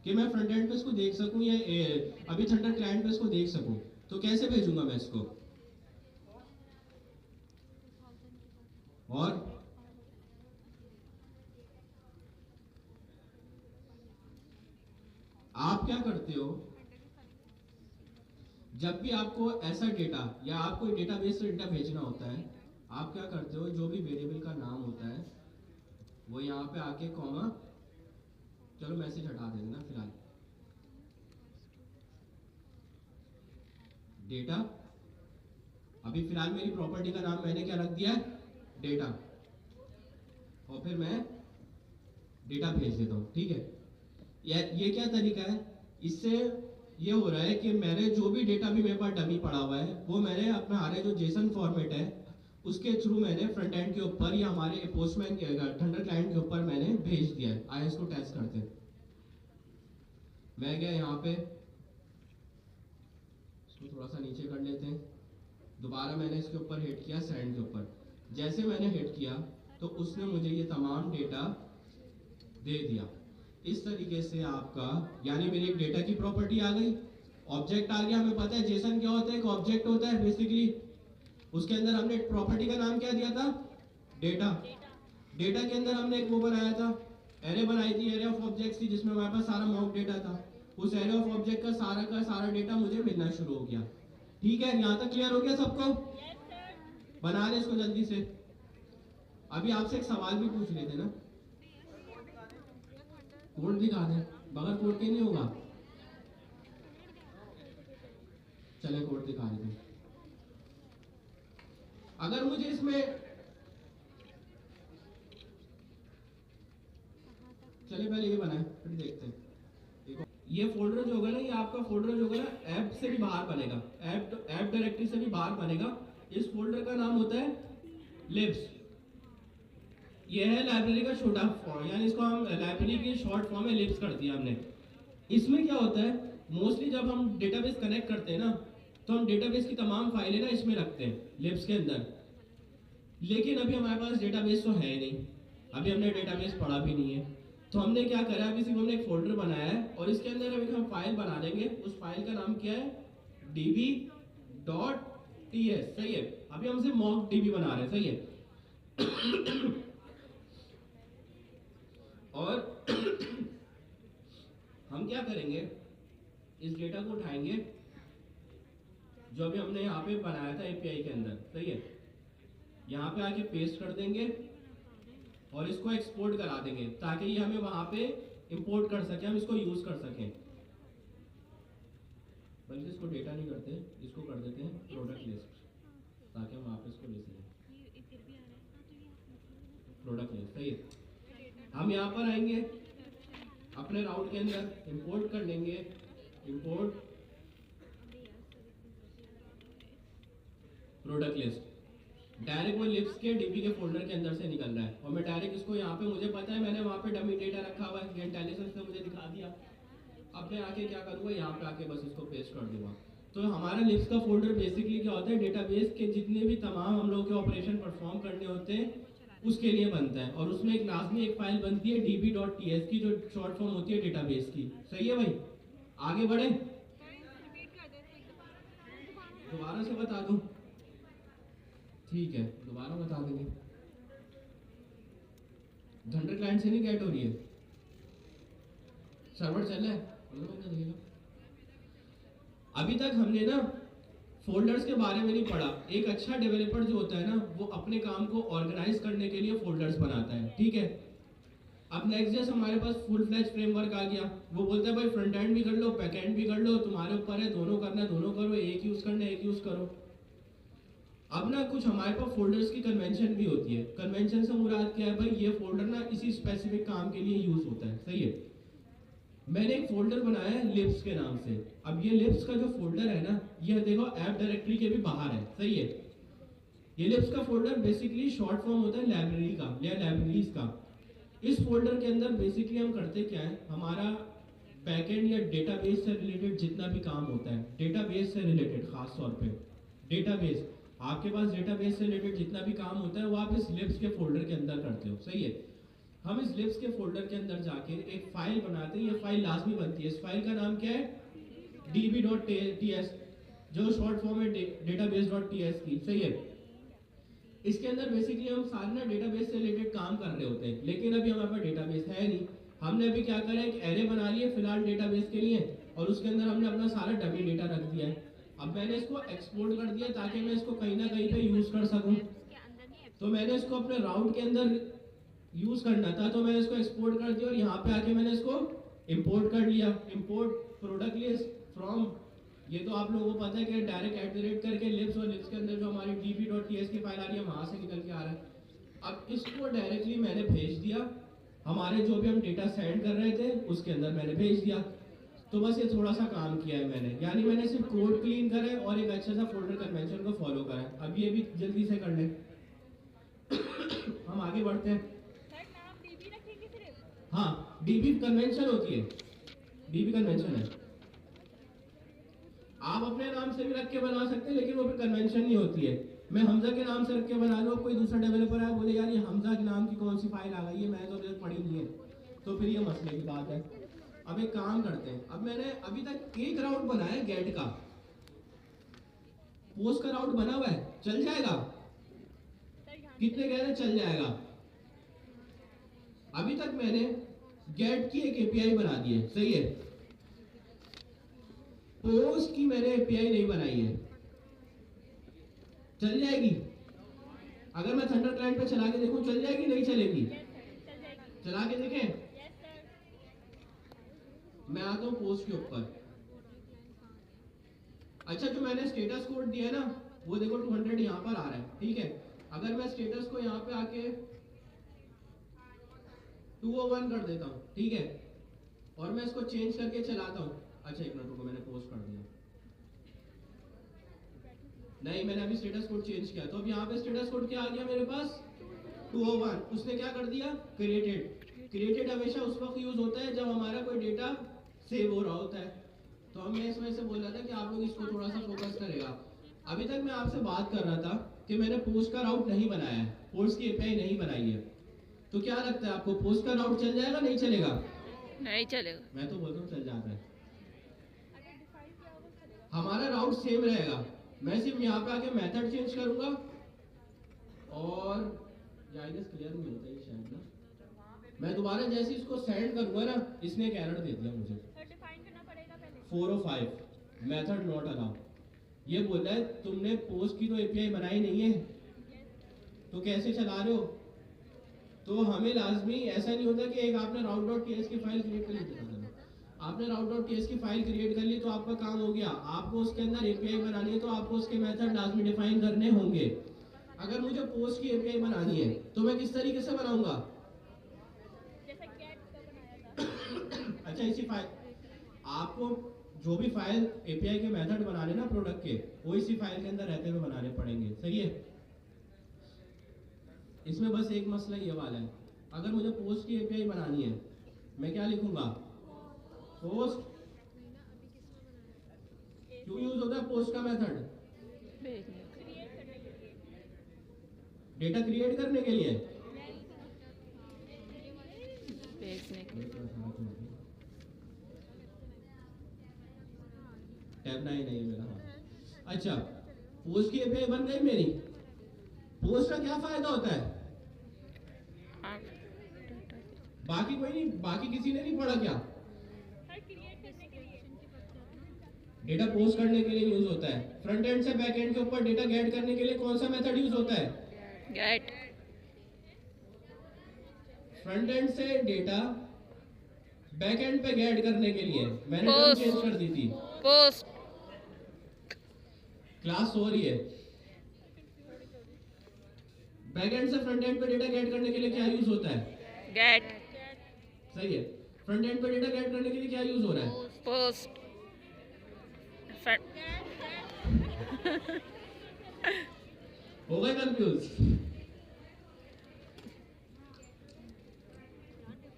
कि मैं फ्रंट एंड पे इसको देख सकूं या अभी थंडर क्लाइंट पे इसको देख सकूं, तो कैसे भेजूंगा मैं इसको। और आप क्या करते हो, जब भी आपको ऐसा डेटा या आपको डेटाबेस से डेटा भेजना होता है, आप क्या करते हो, जो भी वेरिएबल का नाम होता है वो यहाँ पे आके कॉमा, चलो मैसेज हटा देना फिलहाल, डेटा। अभी फिलहाल मेरी प्रॉपर्टी का नाम मैंने क्या रख दिया, डेटा, और फिर मैं डेटा भेज देता हूँ, ठीक है। ये क्या तरीका है, इससे ये हो रहा है कि मैंने जो भी डेटा भी मेरे पास डमी पड़ा हुआ है वो मैंने अपना हमारे जो जेसन फॉर्मेट है उसके थ्रू मैंने फ्रंट एंड के ऊपर या हमारे पोस्टमैन के थंडर क्लाइंट के ऊपर मैंने भेज दिया है। आइए इसको टेस्ट करते हैं। मैं गया यहाँ पे, इसको थोड़ा सा नीचे कर लेते हैं, दोबारा मैंने इसके ऊपर हिट किया सेंड के ऊपर। जैसे मैंने हिट किया तो उसने मुझे ये तमाम डेटा दे दिया। इस तरीके से आपका, यानी मेरी एक डेटा की प्रॉपर्टी आ गई, ऑब्जेक्ट आ गया। हमें पता है जेसन क्या होता है, एक ऑब्जेक्ट होता है बेसिकली, उसके अंदर हमने प्रॉपर्टी का नाम क्या दिया था, डेटा। डेटा के अंदर हमने एक वो बनाया था, एरे बनाई थी, एरे ऑफ ऑब्जेक्ट्स थी जिसमें हमारे पास सारा मॉक डेटा था। उस एरे ऑफ ऑब्जेक्ट का सारा डेटा मुझे मिलना शुरू हो गया, ठीक है। यहाँ तक क्लियर हो गया सबको, बना ले इसको जल्दी से। अभी आपसे एक सवाल भी पूछ लेते ना, कोड दिखा दे, बगैर कोड के नहीं होगा, चले कोड दिखा देते। अगर मुझे इसमें, चले पहले ये बनाए फिर देखते हैं। ये फोल्डर जो होगा ना, ये आपका फोल्डर जो होगा ना ऐप से भी बाहर बनेगा, ऐप डायरेक्टरी से भी बाहर बनेगा। इस फोल्डर का नाम होता है लिब्स। ये है लाइब्रेरी का छोटा फॉर्म, यानी इसको हम लाइब्रेरी की शॉर्ट फॉर्म में लिब्स कर दिया हमने। इसमें क्या होता है, मोस्टली जब हम डेटाबेस कनेक्ट करते हैं ना, तो हम डेटाबेस की तमाम फाइलें ना इसमें रखते हैं लिब्स के अंदर। लेकिन अभी हमारे पास डेटाबेस तो है नहीं, अभी हमने डेटाबेस पढ़ा भी नहीं है। तो हमने क्या करा, अभी सिर्फ हमने एक फोल्डर बनाया है और इसके अंदर अभी हम फाइल बना देंगे। उस फाइल का नाम क्या है, db.ts। सही है, अभी हम सिर्फ मॉक db बना रहे हैं। सही है और हम क्या करेंगे, इस डेटा को उठाएंगे जो अभी हमने यहाँ पे बनाया था एपीआई के अंदर। सही है, यहाँ पे आके पेस्ट कर देंगे और इसको एक्सपोर्ट करा देंगे ताकि ये हमें वहां पे इंपोर्ट कर सके, हम इसको यूज कर सकें। बल्कि इसको डेटा नहीं करते, इसको कर देते हैं प्रोडक्ट लिस्ट, ताकि हम वापस इसको ले सकें प्रोडक्ट लिस्ट। सही है, हम यहाँ पर आएंगे अपने राउट के अंदर, इंपोर्ट कर लेंगे, इंपोर्ट प्रोडक्ट लिस्ट। डायरेक्ट वो लिब्स के डीबी के फोल्डर के अंदर से निकल रहा है और मैं डायरेक्ट इसको यहाँ पे, मुझे पता है मैंने वहाँ पे डमी डेटा रखा हुआ है, इंटेलिजेंस ने मुझे दिखा दिया। अब मैं आके क्या करूँगा, यहाँ पे आके बस इसको पेस्ट कर दूंगा। तो हमारा लिब्स का फोल्डर बेसिकली क्या होता है, डेटाबेस के जितने भी तमाम हम लोग के ऑपरेशन परफॉर्म करने होते हैं उसके लिए बनता है। और उसमें एक लाजमी एक फाइल बनती है db.ts की, जो शॉर्ट फॉर्म होती है डेटाबेस की। सही है भाई, आगे बढ़े, दोबारा से बता दूं? ठीक है, दोबारा बता देंगे। थंडर क्लाइंट से नहीं गेट हो रही है, सर्वर चल रहा है। अभी तक हमने ना फोल्डर्स के बारे में नहीं पढ़ा। एक अच्छा डेवलपर जो होता है ना, वो अपने काम को ऑर्गेनाइज करने के लिए फोल्डर्स बनाता है। ठीक है, अब नेक्स्ट हमारे पास फुल फ्लैश फ्रेमवर्क आ गया। वो बोलता है भाई फ्रंट एंड भी कर लो, बैक एंड भी कर लो, तुम्हारे ऊपर है, दोनों करना है दोनों करो, एक यूज करना है एक यूज करो। अब ना कुछ हमारे पास फोल्डर्स की कन्वेंशन भी होती है। कन्वेंशन से मुराद क्या है भाई, ये फोल्डर ना इसी स्पेसिफिक काम के लिए यूज होता है। सही है, मैंने एक फोल्डर बनाया है लिब्स के नाम से। अब ये लिब्स का जो फोल्डर है ना, ये देखो ऐप डायरेक्टरी के भी बाहर है। सही है, ये लिब्स का फोल्डर बेसिकली शॉर्ट फॉर्म होता है लाइब्रेरी का या लाइब्रेरीज का। इस फोल्डर के अंदर बेसिकली हम करते क्या है, हमारा बैकएंड या डेटाबेस से रिलेटेड जितना भी काम होता है, डेटाबेस से रिलेटेड खास तौर पे डेटाबेस, आपके पास डेटाबेस से रिलेटेड जितना भी काम होता है वो आप इस लिब्स के फोल्डर के अंदर करते हो। सही है, हम इस लिब्स के फोल्डर के अंदर जाके एक फाइल बनाते हैं। ये फाइल लाजमी बनती है। इस फाइल का नाम क्या है, db.ts, जो शॉर्ट फॉर्म है database.ts की। सही है, इसके अंदर बेसिकली हम सारे ना डेटाबेस से रिलेटेड काम कर रहे होते हैं, लेकिन अभी हमारे पास डेटाबेस है नहीं। हमने अभी क्या करा, एक एरे बना लिया फिलहाल डेटाबेस के लिए और उसके अंदर हमने अपना सारा डमी डेटा रख दिया है। अब मैंने इसको एक्सपोर्ट कर दिया ताकि मैं इसको कहीं ना कहीं पे यूज कर सकूं। तो मैंने इसको अपने राउट के अंदर यूज करना था, तो मैंने इसको एक्सपोर्ट कर दिया और यहाँ पे आके मैंने इसको इंपोर्ट कर लिया। इंपोर्ट प्रोडक्ट लिस्ट फ्रॉम, ये तो आप लोगों को पता है कि डायरेक्ट @ करके लिब्स, और लिब्स के अंदर जो हमारी db.ts की फाइल आ रही है वहां से निकल के आ रहा है। अब इसको डायरेक्टली मैंने भेज दिया, हमारे जो भी हम डेटा सेंड कर रहे थे उसके अंदर मैंने भेज दिया। तो बस ये थोड़ा सा काम किया है मैंने, यानी मैंने सिर्फ कोड क्लीन करा है और एक अच्छा सा फोल्डर कन्वेंशन को फॉलो करा है। अब ये भी जल्दी से कर लें हम आगे बढ़ते हैं। हाँ, डीबी कन्वेंशन होती है, डीबी कन्वेंशन है, आप अपने नाम से भी रख के बना सकते हैं, लेकिन वो फिर कन्वेंशन नहीं होती है। मैं हमजा के नाम से रख के बना लूँ, कोई दूसरा डेवलपर है बोले यार ये हमजा के नाम की कौन सी फाइल आ गई है, मैंने तो अभी तक पढ़ी नहीं है, तो फिर ये मसले की बात है। अब एक काम करते हैं, अब मैंने अभी तक एक राउट बनाया गेट का, पोस्ट का राउट बना हुआ है, चल जाएगा? कितने कह रहे चल जाएगा? अभी तक मैंने गेट की एक एपीआई बना दी है। सही है, पोस्ट की मैंने एपीआई नहीं बनाई है, चल जाएगी? अगर मैं थंडर क्लाइंट पे चला के देखूं चल जाएगी नहीं चलेगी? चला के देखें, मैं आता हूं पोस्ट के ऊपर। अच्छा, जो मैंने स्टेटस कोड दिया है ना वो देखो 200 यहां पर आ रहा है। ठीक है, अगर मैं स्टेटस को यहां पे आके 201 कर देता हूं, ठीक है, और मैं इसको चेंज करके चलाता हूं। अच्छा एक मिनट रुको, मैंने पोस्ट कर दिया, नहीं मैंने अभी स्टेटस कोड चेंज किया, तो अब यहाँ पे स्टेटस कोड क्या आ गया मेरे पास, 201। उसने क्या कर दिया, क्रिएटेड। क्रिएटेड हमेशा उस वक्त यूज होता है जब हमारा कोई डेटा सेव हो रहा होता है। तो हम मैं इस वजह से बोल रहा था कि आप लोग इसको थोड़ा सा फोकस करेगा। अभी तक मैं आपसे बात कर रहा था कि मैंने पोस्ट का राउट नहीं बनाया है, पोस्ट की एपीआई नहीं बनाई है। तो क्या लगता है आपको, पोस्ट का राउट चल जाएगा नहीं चलेगा? नहीं चलेगा। मैं तो बोलता हूँ चल जाता है। हमारा राउट सेम रहेगा, मैं सिर्फ यहाँ पे आके मेथड चेंज करूंगा और क्लियर नहीं होता है शायद ना। मैं दोबारा जैसे इसको सेंड करूंगा ना, इसने एक एरर दे दिया मुझे 405 मेथड नॉट अलाउ। ये बोल रहा है तुमने पोस्ट की तो एपीआई बनाई नहीं है, तो कैसे चला रहे हो? तो हमें लाजमी ऐसा नहीं होता कि एक आपने route.ts की फाइल क्रिएट कर ली, आपने route.ts की फाइल क्रिएट कर ली तो आपका काम हो गया। आपको उसके अंदर एपीआई बनानी है तो आपको उसके मेथड लाजमी डिफाइन करने होंगे। अगर मुझे पोस्ट की एपीआई बनानी है तो मैं किस तरीके से बनाऊंगा? अच्छा, इसी फाइल आपको जो भी फाइल एपीआई के मेथड बनाने ना प्रोडक्ट के, वो इसी फाइल के अंदर रहते हुए बनाने पड़ेंगे, सही है? इसमें बस एक मसला ये वाला है, अगर मुझे पोस्ट की एपीआई बनानी है मैं क्या लिखूंगा? पोस्ट। क्यों यूज होता है पोस्ट का मेथड? डेटा क्रिएट करने के लिए। टैब नहीं मेरा। हाँ अच्छा, पोस्ट की एपीआई बन गई मेरी। पोस्ट का क्या फायदा होता है? बाकी कोई नहीं, बाकी किसी ने नहीं पढ़ा क्या? डेटा पोस्ट करने के लिए यूज होता है। फ्रंट एंड से बैक एंड के ऊपर डेटा गेट करने के लिए कौन सा मेथड यूज होता है? गेट। फ्रंट एंड से डेटा बैक एंड पे गेट करने के लिए मैंने टर्म चेंज कर दी थी। पोस्ट। क्लास हो रही है। बैक एंड से फ्रंट एंड पे डेटा गेट करने के लिए क्या यूज होता है? गेट। सही है। फ्रंट एंड पे डेटा गेट करने के लिए क्या यूज हो रहा है? पोस्ट। हो गए कंफ्यूज?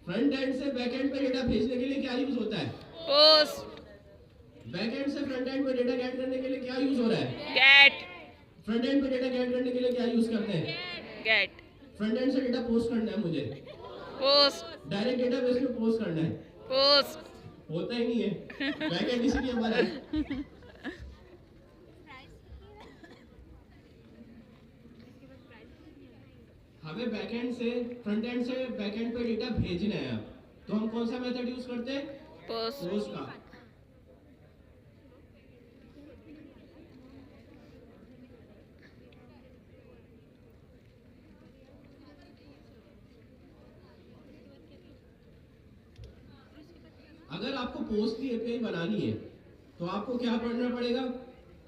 फ्रंट एंड से बैक एंड पे डेटा भेजने के लिए क्या यूज होता है? पोस्ट। बैक एंड से फ्रंट एंड पे डेटा गेट करने के लिए क्या यूज हो रहा है? गेट। फ्रंट एंड पे डेटा गेट करने के लिए क्या यूज करते हैं? गेट। फ्रंट एंड से डेटा पोस्ट करना है मुझे, पोस्ट। डायरेक्ट डेटाबेस में पोस्ट करना है। पोस्ट होता ही नहीं है, बैक एंड इसीलिए बना है। हमें बैकएंड से फ्रंट एंड से बैकएंड पे डेटा भेजना है, तो हम कौन सा मेथड यूज करते हैं? पोस्ट का। अगर आपको पोस्ट की एपीआई बनानी है तो आपको क्या पढ़ना पड़ेगा?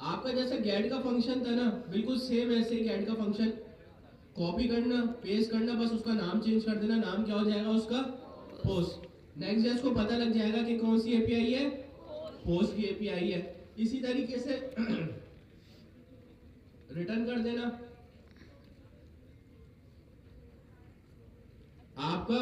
आपका जैसे गेट का फंक्शन था ना, बिल्कुल सेम ऐसे ही गेट का फंक्शन कॉपी करना, पेस्ट करना, बस उसका नाम चेंज कर देना। नाम क्या हो जाएगा उसका? पोस्ट। नेक्स्ट को पता लग जाएगा कि कौन सी एपीआई है, पोस्ट की एपीआई है। इसी तरीके से रिटर्न कर देना। आपका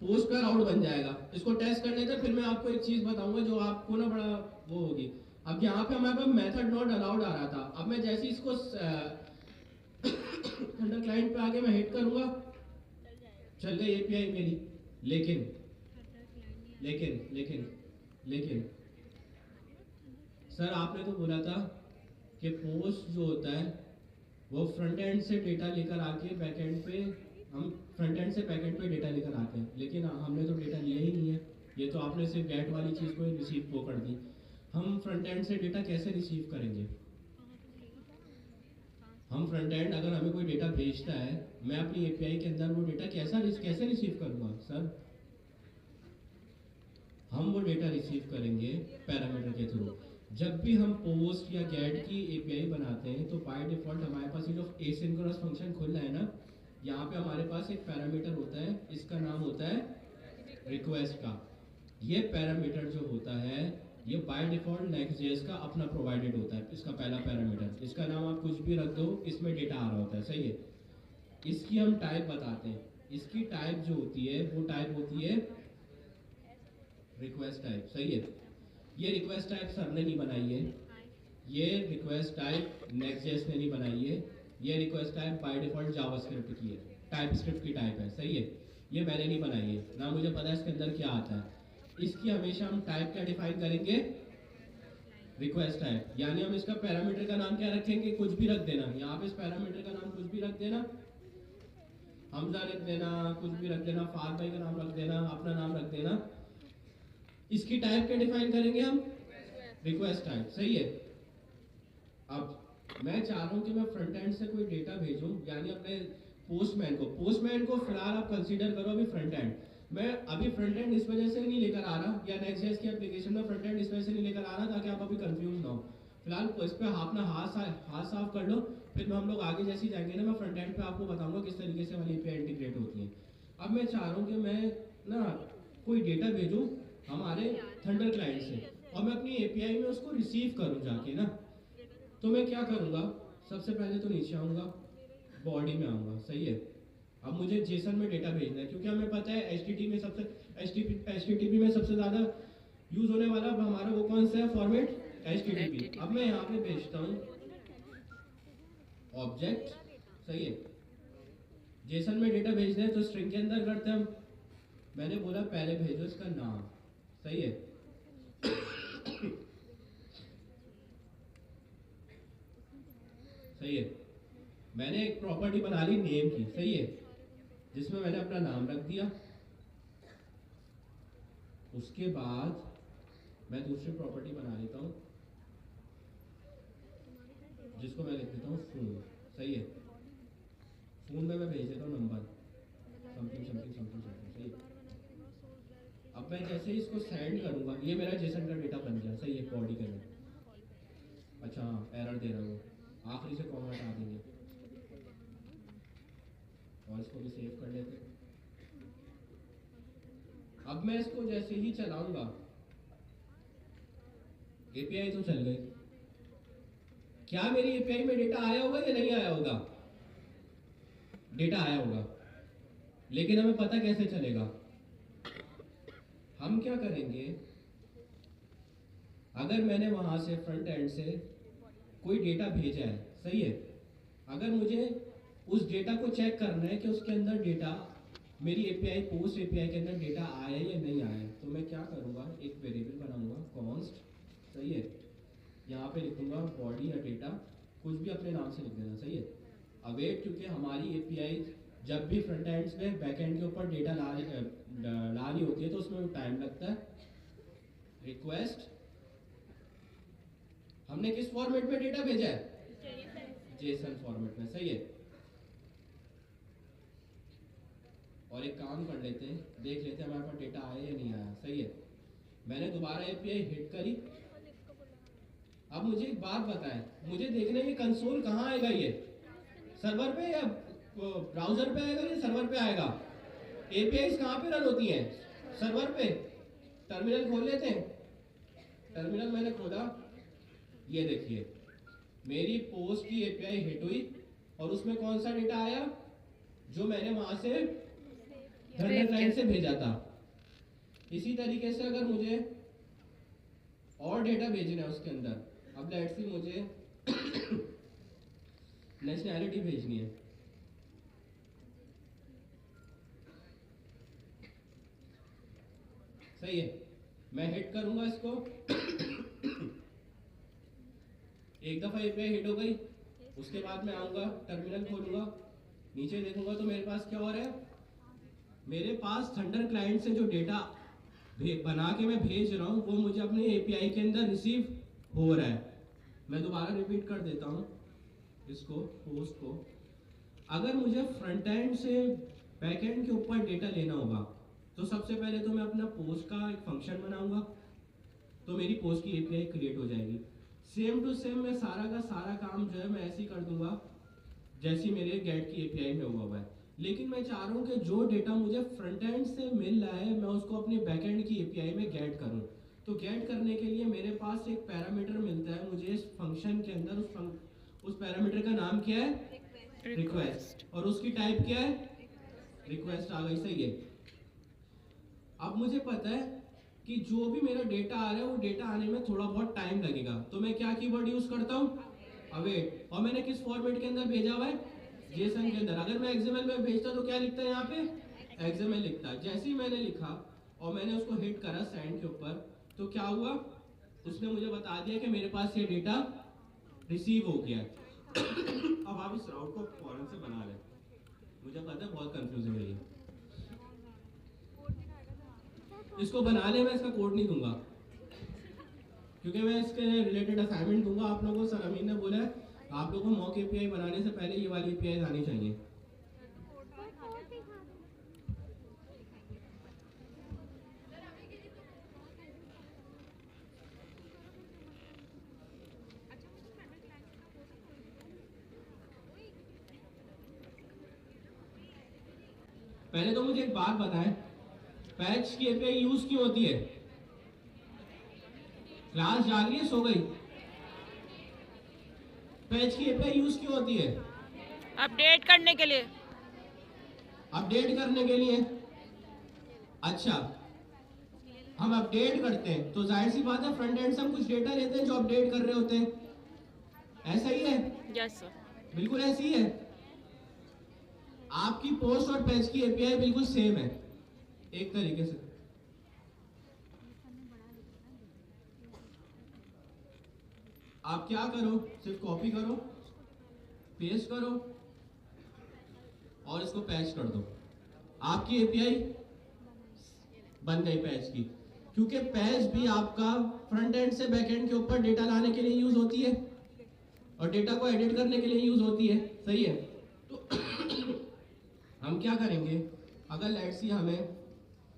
पोस्ट का राउट बन जाएगा। इसको टेस्ट करने से फिर मैं आपको एक चीज बताऊंगा जो आपको ना बड़ा वो होगी। अब यहाँ पे हमारे पास मेथड नॉट अलाउड आ रहा था। अब मैं जैसे इसको अंडर क्लाइंट पे आके मैं हिट करूंगा, चल गई एपीआई मेरी। लेकिन लेकिन लेकिन लेकिन सर आपने तो बोला था कि पोस्ट जो होता है वो फ्रंट एंड से डेटा लेकर आके बैक एंड पे, हम फ्रंट एंड से बैक एंड पे डेटा लेकर आते हैं, लेकिन हमने तो डेटा लिया ही नहीं है। ये तो आपने सिर्फ गेट वाली चीज को रिसीव को कर दी। हम फ्रंट एंड से डेटा कैसे रिसीव करेंगे? हम फ्रंट एंड अगर हमें कोई डेटा भेजता है, मैं अपनी एपीआई के अंदर वो डेटा कैसे रिसीव करूंगा सर? हम वो डेटा रिसीव करेंगे पैरामीटर के थ्रू। जब भी हम पोस्ट या गेट की एपीआई बनाते हैं तो बाय डिफॉल्ट हमारे पास ये जो एसिंक्रोनस फंक्शन खुल रहा है ना, यहाँ पे हमारे पास एक पैरामीटर होता है, इसका नाम होता है रिक्वेस्ट का। ये पैरामीटर जो होता है ये बाय डिफॉल्ट नेक्स्ट.जेएस का अपना प्रोवाइडेड होता है। इसका पहला पैरामीटर, इसका नाम आप कुछ भी रख दो, इसमें डेटा आ रहा होता है, सही है। इसकी हम टाइप बताते हैं। इसकी टाइप जो होती है वो टाइप होती है रिक्वेस्ट टाइप, सही है। ये रिक्वेस्ट टाइप सर ने नहीं बनाई है, ये रिक्वेस्ट टाइप नेक्स्ट.जेएस ने नहीं बनाई है, ये request type by default JavaScript की है, टाइप स्क्रिप्ट की टाइप है, सही है। ये मैंने नहीं बनाई है, ना मुझे पता है इसके अंदर क्या आता है। इसकी हमेशा हम टाइप क्या डिफाइन करेंगे, रिक्वेस्ट टाइप, यानी हम इसका पैरामीटर का नाम क्या रखेंगे, कुछ भी रख देना। यहाँ पे इस पैरामीटर का नाम कुछ भी रख देना, हमजा रख देना, कुछ भी रख देना, फार भाई का नाम रख देना, अपना नाम रख देना। इसकी टाइप क्या डिफाइन करेंगे हम, रिक्वेस्ट टाइप, सही है। अब मैं चाह रहा हूँ कि मैं फ्रंट एंड से कोई डेटा भेजूं, यानी अपने पोस्टमैन को फिलहाल आप कंसीडर करो अभी फ्रंट एंड। मैं अभी फ्रंट एंड इस वजह से नहीं लेकर आ रहा, या नेक्स्ट.जेएस की एप्लीकेशन में फ्रंट एंड इस वजह से नहीं लेकर आ रहा ताकि आप अभी कंफ्यूज ना हो। फिलहाल इस पे अपना हाथ साफ कर लो, फिर हम लोग आगे जैसे जाएंगे ना, मैं फ्रंट एंड पे आपको बताऊंगा किस तरीके से वाली एपीआई इंटीग्रेट होती है। अब मैं चाह रहा हूँ कि मैं ना कोई डेटा भेजूं हमारे थंडर क्लाइंट से, और मैं अपनी एपीआई में उसको रिसीव करूँ जाके ना। तो मैं क्या करूँगा, सबसे पहले तो नीचे आऊँगा, बॉडी में आऊँगा, सही है। अब मुझे जेसन में डेटा भेजना है, क्योंकि हमें पता है एचटीटीपी में सबसे ज़्यादा यूज होने वाला हमारा वो कौन सा है फॉर्मेट, एचटीटीपी। अब मैं यहाँ पे भेजता हूँ ऑब्जेक्ट, सही है। जेसन में डेटा भेजना है तो स्ट्रिंग के अंदर करते हैं हम। मैंने बोला पहले भेजो इसका नाम, सही है। सही है, मैंने एक प्रॉपर्टी बना ली नेम की, सही है, जिसमें मैंने अपना नाम रख दिया। उसके बाद मैं दूसरी प्रॉपर्टी बना लेता हूँ, जिसको मैं लिख देता हूँ फोन, सही है। फोन में मैं भेज देता हूँ number something something something something, सही है। अब मैं जैसे ही इसको सेंड करूँगा, ये मेरा जेसन का डेटा बन गया, सही है, बॉडी के अंदर। अच्छा एरर दे रहा हूँ, आखिरी से कॉमा हटा देंगे और इसको भी सेव कर लेते हैं। अब मैं इसको जैसे ही चलाऊंगा, एपीआई तो चल गई। क्या मेरी एपीआई में डेटा आया होगा या नहीं आया होगा, डेटा आया होगा, लेकिन हमें पता कैसे चलेगा। हम क्या करेंगे, अगर मैंने वहां से फ्रंट एंड से कोई डेटा भेजा है, सही है, अगर मुझे उस डेटा को चेक करना है कि उसके अंदर डेटा मेरी एपीआई पोस्ट एपीआई के अंदर डेटा आया या नहीं आया, तो मैं क्या करूँगा, एक वेरिएबल बनाऊंगा कॉन्स्ट, सही है। यहाँ पे लिखूंगा बॉडी या डेटा, कुछ भी अपने नाम से लिख देना, सही है। अवेट, क्योंकि हमारी एपीआई जब भी फ्रंट एंड में बैक एंड के ऊपर डेटा लानी होती है तो उसमें टाइम लगता है। रिक्वेस्ट, हमने किस फॉर्मेट में डेटा भेजा है, जेसन फॉर्मेट में, सही है। और एक काम कर लेते हैं, देख लेते हैं हमारे पास डेटा आया या नहीं आया, सही है। मैंने दोबारा एपीआई हिट करी। अब मुझे एक बात बताएं, मुझे देखना है ये कंसोल कहाँ आएगा, ये सर्वर पे या ब्राउजर पे आएगा या सर्वर पे आएगा। एपीआई कहाँ पे रन होती हैं, सर्वर पे। टर्मिनल खोल लेते हैं, टर्मिनल मैंने खोला, ये देखिए मेरी पोस्ट की एपीआई हिट हुई और उसमें कौन सा डेटा आया, जो मैंने वहां से थंडर क्लाइंट से भेजा था। इसी तरीके से अगर मुझे और डेटा भेजना है उसके अंदर, अब लेट्स सी मुझे नेशनैलिटी भेजनी है, सही है। मैं हिट करूंगा इसको, एक दफा एपीआई हिट हो गई, उसके बाद मैं आऊंगा, टर्मिनल खोलूंगा, नीचे देखूंगा तो मेरे पास क्या हो रहा है, मेरे पास थंडर क्लाइंट से जो डेटा बना के मैं भेज रहा हूँ वो मुझे अपने एपीआई के अंदर रिसीव हो रहा है। मैं दोबारा रिपीट कर देता हूँ इसको, पोस्ट को। अगर मुझे फ्रंट एंड से बैक एंड के ऊपर डेटा लेना होगा तो सबसे पहले तो मैं अपना पोस्ट का एक फंक्शन बनाऊंगा, तो मेरी पोस्ट की एपीआई क्रिएट हो जाएगी। सेम टू सेम मैं सारा का सारा काम जो है मैं ऐसे ही कर दूंगा जैसी मेरे गेट की एपीआई में हुआ है। लेकिन मैं चाह रहा हूँ कि जो डेटा मुझे फ्रंट एंड से मिल रहा है मैं उसको अपने बैक एंड की एपीआई में गेट करूँ। तो गेट करने के लिए मेरे पास एक पैरामीटर मिलता है मुझे इस फंक्शन के अंदर, उस पैरामीटर का नाम क्या है, रिक्वेस्ट, और उसकी टाइप क्या है, रिक्वेस्ट आ गई, सही है। अब मुझे पता है कि जो भी मेरा डेटा आ रहा है वो डेटा आने में थोड़ा बहुत टाइम लगेगा, तो मैं क्या कीवर्ड यूज करता हूँ, अवेट। और मैंने किस फॉर्मेट के अंदर भेजा हुआ है, जेसन के अंदर। अगर मैं एक्सएमएल में भेजता तो क्या लिखता है यहाँ पे, एक्सएमएल लिखता है। जैसे ही मैंने लिखा और मैंने उसको हिट करा सेंड के ऊपर, तो क्या हुआ, उसने मुझे बता दिया कि मेरे पास ये डेटा रिसीव हो गया है। अब आप इस राउट को फौरन से बना लें, मुझे पता है बहुत कंफ्यूजिंग है ये। इसको बनाने में इसका कोड नहीं दूंगा, क्योंकि मैं इसके रिलेटेड असाइनमेंट दूंगा आप लोगों को। सर अमीन ने बोला है आप लोगों को मॉक एपीआई बनाने से पहले ये वाली एपीआई आनी चाहिए। पहले तो मुझे एक बात बताएं, पैच की एपीआई यूज क्यों होती है? क्लास जाग रही है, सो गई? पैच की एपीआई यूज क्यों होती है? अपडेट करने के लिए। अपडेट करने के लिए। अच्छा, हम अपडेट करते हैं तो जाहिर सी बात है फ्रंट एंड से हम कुछ डेटा लेते हैं जो अपडेट कर रहे होते हैं, ऐसा ही है? Yes sir. बिल्कुल ऐसी ही है। आपकी पोस्ट और पैच की एपीआई बिल्कुल सेम है, एक तरीके से। आप क्या करो, सिर्फ कॉपी करो, पेस्ट करो और इसको पैच कर दो, आपकी एपीआई बन गई पैच की। क्योंकि पैच भी आपका फ्रंट एंड से बैक एंड के ऊपर डेटा लाने के लिए यूज होती है और डेटा को एडिट करने के लिए यूज होती है, सही है? तो हम क्या करेंगे, अगर लेट्स सी हमें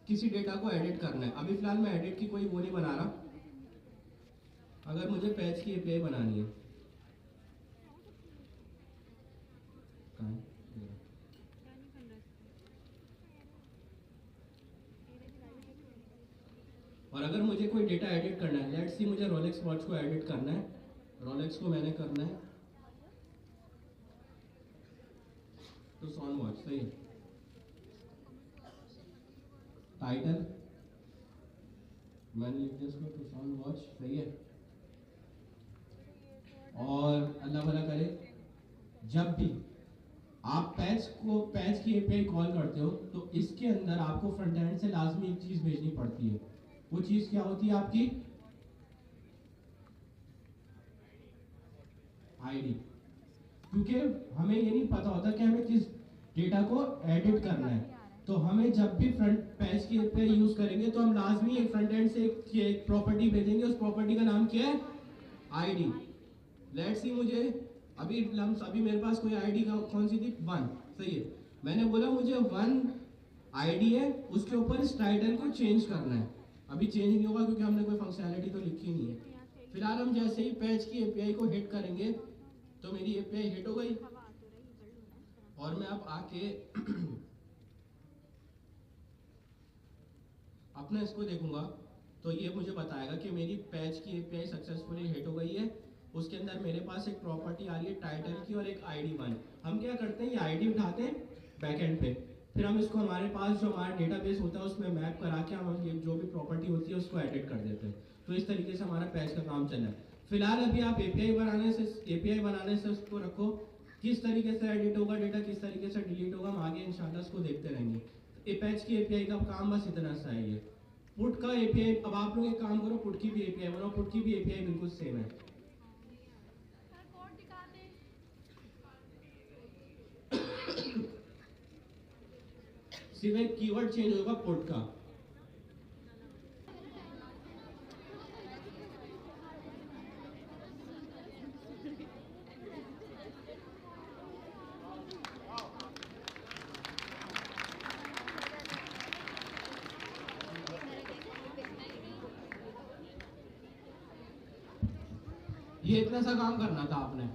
किसी डेटा को एडिट करना है, अभी फिलहाल मैं एडिट की कोई वो नहीं बना रहा, अगर मुझे पैच की एपीआई बनानी है, और अगर मुझे कोई डेटा एडिट करना है, लेट्स सी मुझे रोलेक्स वॉच को एडिट करना है, रोलेक्स को मैंने करना है तो सॉन वॉच, सही है? टाइटल मैंने लिख दिया इसको, टू सॉन वॉच, सही है? और अल्लाह भला करे, जब भी आप पैच की एपीआई कॉल करते हो तो इसके अंदर आपको फ्रंट एंड से लाजमी एक चीज भेजनी पड़ती है। वो चीज क्या होती है आपकी? आईडी। क्योंकि हमें ये नहीं पता होता कि हमें किस डेटा को एडिट करना है, तो हमें जब भी फ्रंट पैच की एपीआई यूज करेंगे तो हम लाजमी एक फ्रंट एंड से एक प्रॉपर्टी भेजेंगे, उस प्रॉपर्टी का नाम क्या है? आईडी। लेट्स सी मुझे अभी मेरे पास कोई आईडी का कौन सी थी, 1, सही है? मैंने बोला मुझे 1 आईडी है, उसके ऊपर इस टाइटल को चेंज करना है। अभी चेंज नहीं होगा क्योंकि हमने कोई फंक्शनैलिटी तो लिखी नहीं है। फिलहाल हम जैसे ही पैच की एपीआई को हिट करेंगे तो मेरी एपीआई हिट हो गई और मैं अब आके अपना इसको देखूंगा तो ये मुझे बताएगा कि मेरी पैच की एपीआई सक्सेसफुली हिट हो गई है। उसके अंदर मेरे पास एक प्रॉपर्टी आ रही है टाइटल की और एक आईडी 1। हम क्या करते हैं, ये आईडी उठाते हैं बैकएंड पे, फिर हम इसको हमारे पास जो हमारा डेटाबेस होता है उसमें मैप करा के हम ये जो भी प्रॉपर्टी होती है उसको एडिट कर देते हैं। तो इस तरीके से हमारा पैच का काम चल रहा है। फिलहाल अभी आप एपीआई बनाने से उसको रखो, किस तरीके से एडिट होगा डेटा, किस तरीके से डिलीट होगा, हम आगे इंशाल्लाह उसको देखते रहेंगे। पैच की एपीआई का काम बस इतना सा है। ये पुट का एपीआई, अब आप लोग एक काम करो, पुट की भी एपीआई बनाओ, पुट की भी एपीआई बिल्कुल सेम है। सिर्फ एक कीवर्ड चेंज होगा पुट का। ये इतना सा काम करना था आपने।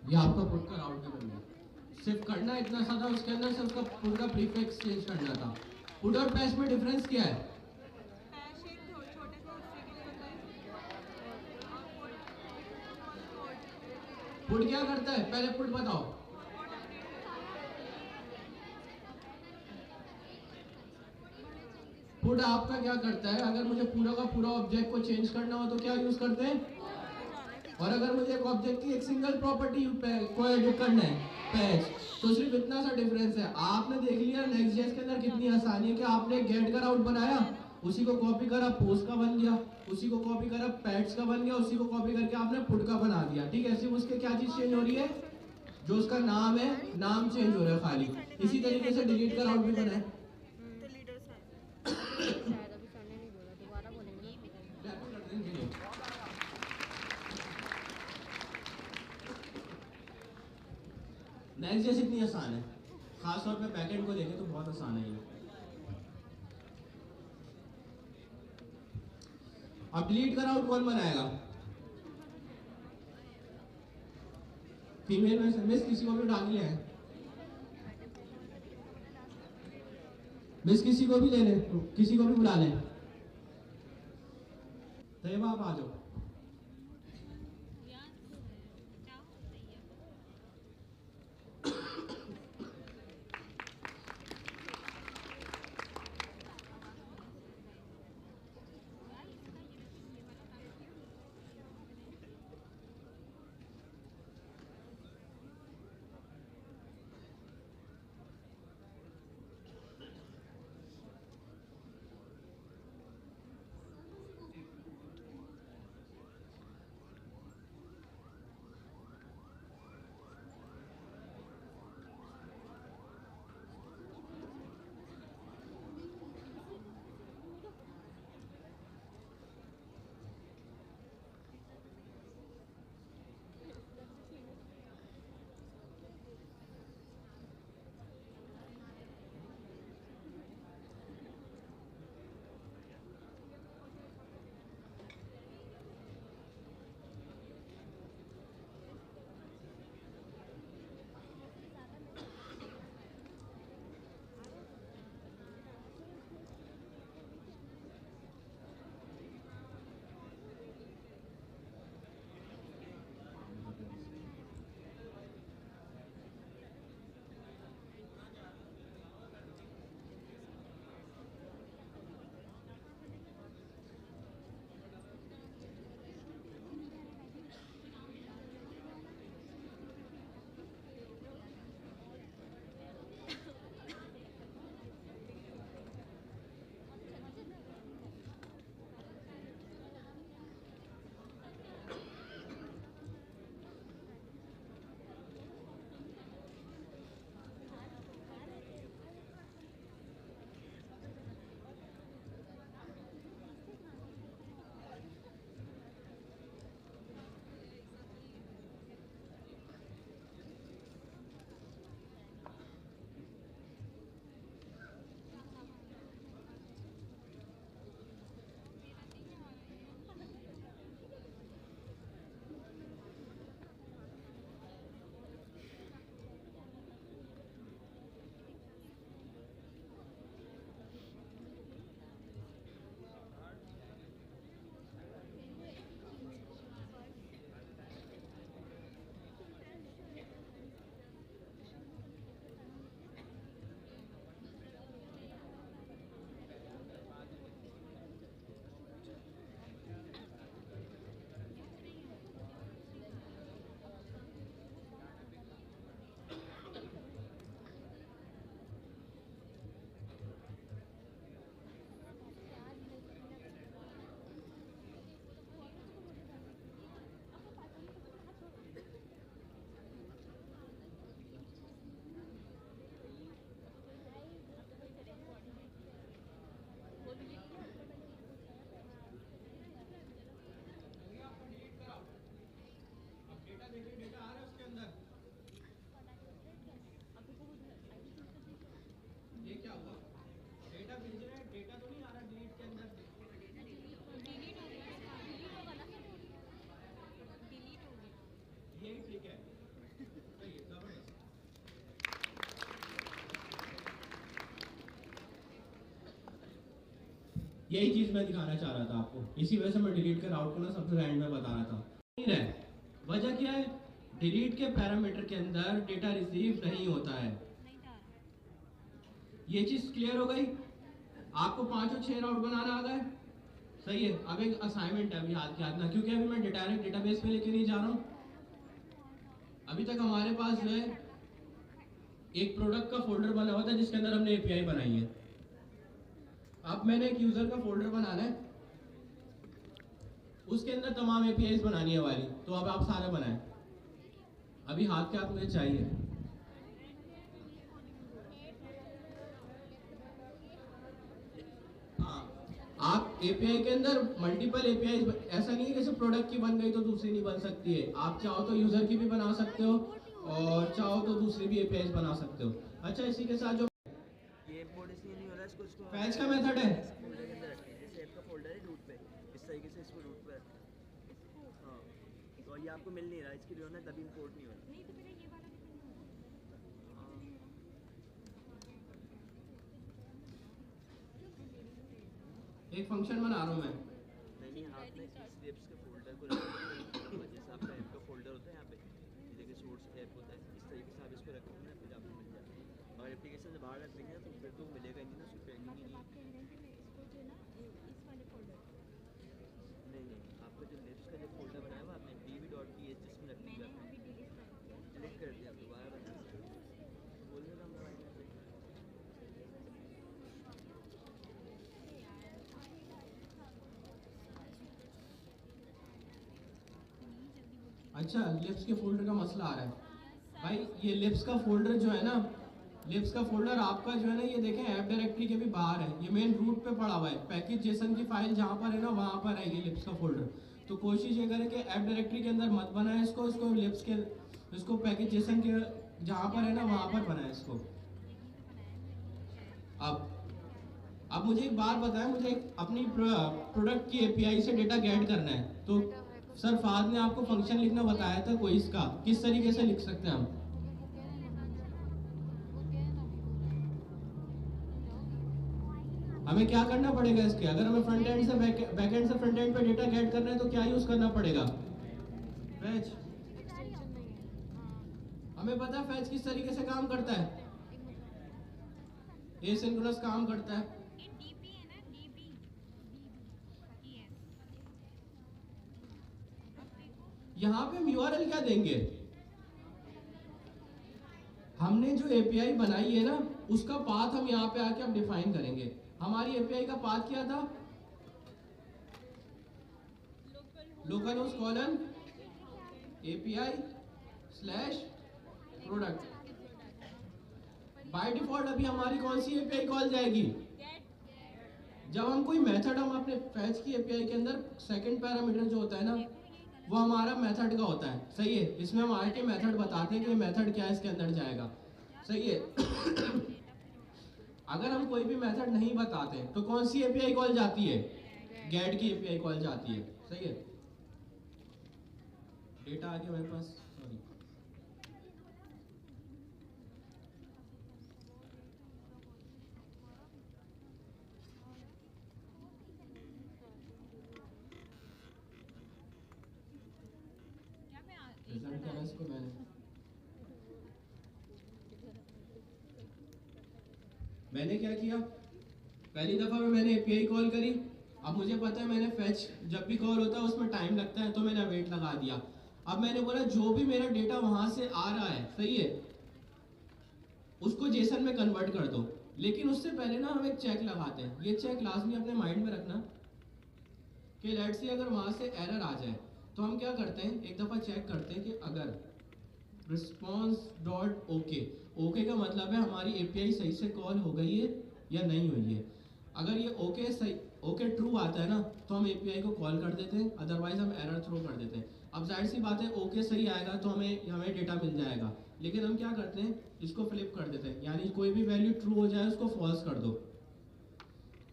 ये आपका पुट का राउट भी बन गया। सिर्फ करना इतना सा था, उसके अंदर से उसका पुट का प्रीफिक्स चेंज करना था। पुट और पैच में डिफरेंस क्या है? पुट क्या करता है, पहले पुट बताओ। पुट आपका क्या करता है, अगर मुझे पूरा का पूरा ऑब्जेक्ट को चेंज करना हो तो क्या यूज करते हैं? और अगर मुझे एक ऑब्जेक्ट की एक सिंगल प्रॉपर्टी को एडिट करना है, पैच, तो सिर्फ इतना सा डिफरेंस है। आपने देख लिया नेक्स्ट.जेएस के अंदर कितनी आसानी है कि आपने गेट का राउट बनाया, उसी को कॉपी करा, पोस्ट का बन गया, उसी को कॉपी करा, पैड्स का बन गया, उसी को कॉपी करके आपने पुट का बना दिया। ठीक है, सिर्फ उसके क्या चीज चेंज हो रही है, जो उसका नाम है, नाम चेंज हो रहा है खाली। इसी तरीके से डिलीट का राउट भी बना है। नेक्स्ट.जेएस इतनी आसान है, खासतौर पे बैकएंड को देखें तो बहुत आसान है ये। अब डिलीट का राउट कौन बनाएगा? फीमेल में से मिस किसी को भी उठा लिया है? मिस किसी को भी ले ले, किसी को भी बुला ले। तैयबा आप आ जाओ। यही चीज़ मैं दिखाना चाह रहा था आपको, इसी वजह से मैं डिलीट के राउट को ना सबसे एंड में बता रहा था। नहीं है, वजह क्या है, डिलीट के पैरामीटर के अंदर डेटा रिसीव नहीं होता है। ये चीज़ क्लियर हो गई? आपको 5 और 6 राउट बनाना आ गए, सही है। अब एक असाइनमेंट है अभी हाथ के हाथ ना, क्योंकि अभी मैं डायरेक्ट डेटाबेस पे लेके नहीं जा रहा हूँ। अभी तक हमारे पास जो है एक प्रोडक्ट का फोल्डर बना हुआ था जिसके अंदर हमने एपीआई बनाई है। अब मैंने एक यूजर का फोल्डर बनाना है, उसके अंदर तमाम एपीआई बनानी है वाली, तो अब आप सारे बनाएं। अभी हाथ के हाथ मुझे चाहिए। हाँ, आप एपीआई के अंदर मल्टीपल एपीआई, ऐसा नहीं है जैसे प्रोडक्ट की बन गई तो दूसरी नहीं बन सकती है। आप चाहो तो यूजर की भी बना सकते हो और चाहो तो दूसरी भी एपीआई बना सकते हो। अच्छा, इसी के साथ जो ये इंपोर्ट इसलिए नहीं हो रहा है, इसको फैच का मेथड है, फोल्डर के अंदर रखते हैं। जैसे आपका फोल्डर है रूट पे, इस तरीके से इसको रूट पे रखते हैं। हाँ, तो ये आपको मिल नहीं रहा, इसके लिए होना है, तभी इंपोर्ट नहीं हो रहा। एक फंक्शन बना रहा हूँ मैं। नहीं, आपने इस एप्स के फोल्डर को रखना, जैसे आपका ऐप का फोल्डर होता है यहाँ पे, ये देखिए सोर्स ऐप होता है, इस तरीके से आप इसको रखोगे ना, फिर आपको मिल जाएगा। और एप्लीकेशन से बाहर रख देंगे तो फिर तो मिलेगा ही नहीं ना, उसकी ट्रेनिंग ही नहीं। नहीं, आपका जो लिप्स का जो फोल्डर बनाया हुआ आपने db.th जिसमें रख दिया, क्लिक कर दिया, दोबारा बना बोलने का मोबाइल में। अच्छा, लिप्स के फोल्डर का मसला आ रहा है भाई। ये लिप्स का फोल्डर जो है ना, लिप्स का फोल्डर आपका जो है ना, ये देखें ऐप डायरेक्टरी के भी बाहर है, ये मेन रूट पे पड़ा हुआ है। पैकेज जेसन की फाइल जहाँ पर है ना, वहाँ पर है ये लिप्स का फोल्डर। तो कोशिश ये करें कि ऐप डायरेक्टरी के अंदर मत बनाए इसको, इसको लिप्स के, इसको पैकेज जेसन के जहाँ पर है ना वहाँ पर बनाए इसको। अब मुझे एक बात बताएं, मुझे अपनी प्रोडक्ट की एपीआई से डेटा गेट करना है, तो सर फाद ने आपको फंक्शन लिखना बताया था कोई, इसका किस तरीके से लिख सकते हैं हम? हमें क्या करना पड़ेगा इसके, अगर हमें फ्रंट एंड से बैक एंड से फ्रंट एंड पे डेटा गेट करना है तो क्या यूज करना पड़ेगा? फैच। हमें पता है फैच किस तरीके से काम करता है, एसिंक्रोनस काम करता है। यहाँ पे हम यूआरएल क्या देंगे? हमने जो एपीआई बनाई है ना, उसका पाथ हम यहाँ पे आके अब डिफाइन करेंगे। हमारी एपीआई का पाथ क्या था? Local host colon API slash product. By default अभी हमारी कौन सी एपीआई कॉल जाएगी? जब हम कोई मेथड हम अपने फैच की एपीआई के अंदर सेकंड पैरामीटर जो होता है ना, वो हमारा मेथड का होता है, सही है। इसमें हम आके मेथड बताते हैं कि मेथड क्या है, इसके अंदर जाएगा, सही है। अगर हम कोई भी मेथड नहीं बताते तो कौन सी एपीआई कॉल जाती है? गेट की एपीआई कॉल जाती है, सही है। डेटा आ गया मेरे पास, सॉरी। रिजल्ट क्या है इसको मैंने क्या किया, पहली दफा में मैंने एपीआई कॉल करी। अब मुझे पता है मैंने फैच जब भी कॉल होता है उसमें टाइम लगता है, तो मैंने वेट लगा दिया। अब मैंने बोला जो भी मेरा डेटा वहां से आ रहा है, सही है, उसको जेसन में कन्वर्ट कर दो। लेकिन उससे पहले ना हम एक चेक लगाते हैं, ये चेक लाजमी अपने माइंड में रखना कि लेट्स से अगर वहां से एरर आ जाए तो हम क्या करते हैं, एक दफा चेक करते हैं कि अगर रिस्पॉन्स डॉट ओके, ओके का मतलब है हमारी एपीआई सही से कॉल हो गई है या नहीं हुई है। अगर ये ओके सही, ओके ट्रू आता है ना, तो हम एपीआई को कॉल कर देते हैं, अदरवाइज हम एरर थ्रो कर देते हैं। अब जाहिर सी बात है ओके सही आएगा तो हमें डेटा मिल जाएगा, लेकिन हम क्या करते हैं, इसको फ्लिप कर देते हैं, यानी कोई भी वैल्यू ट्रू हो जाए उसको फॉल्स कर दो।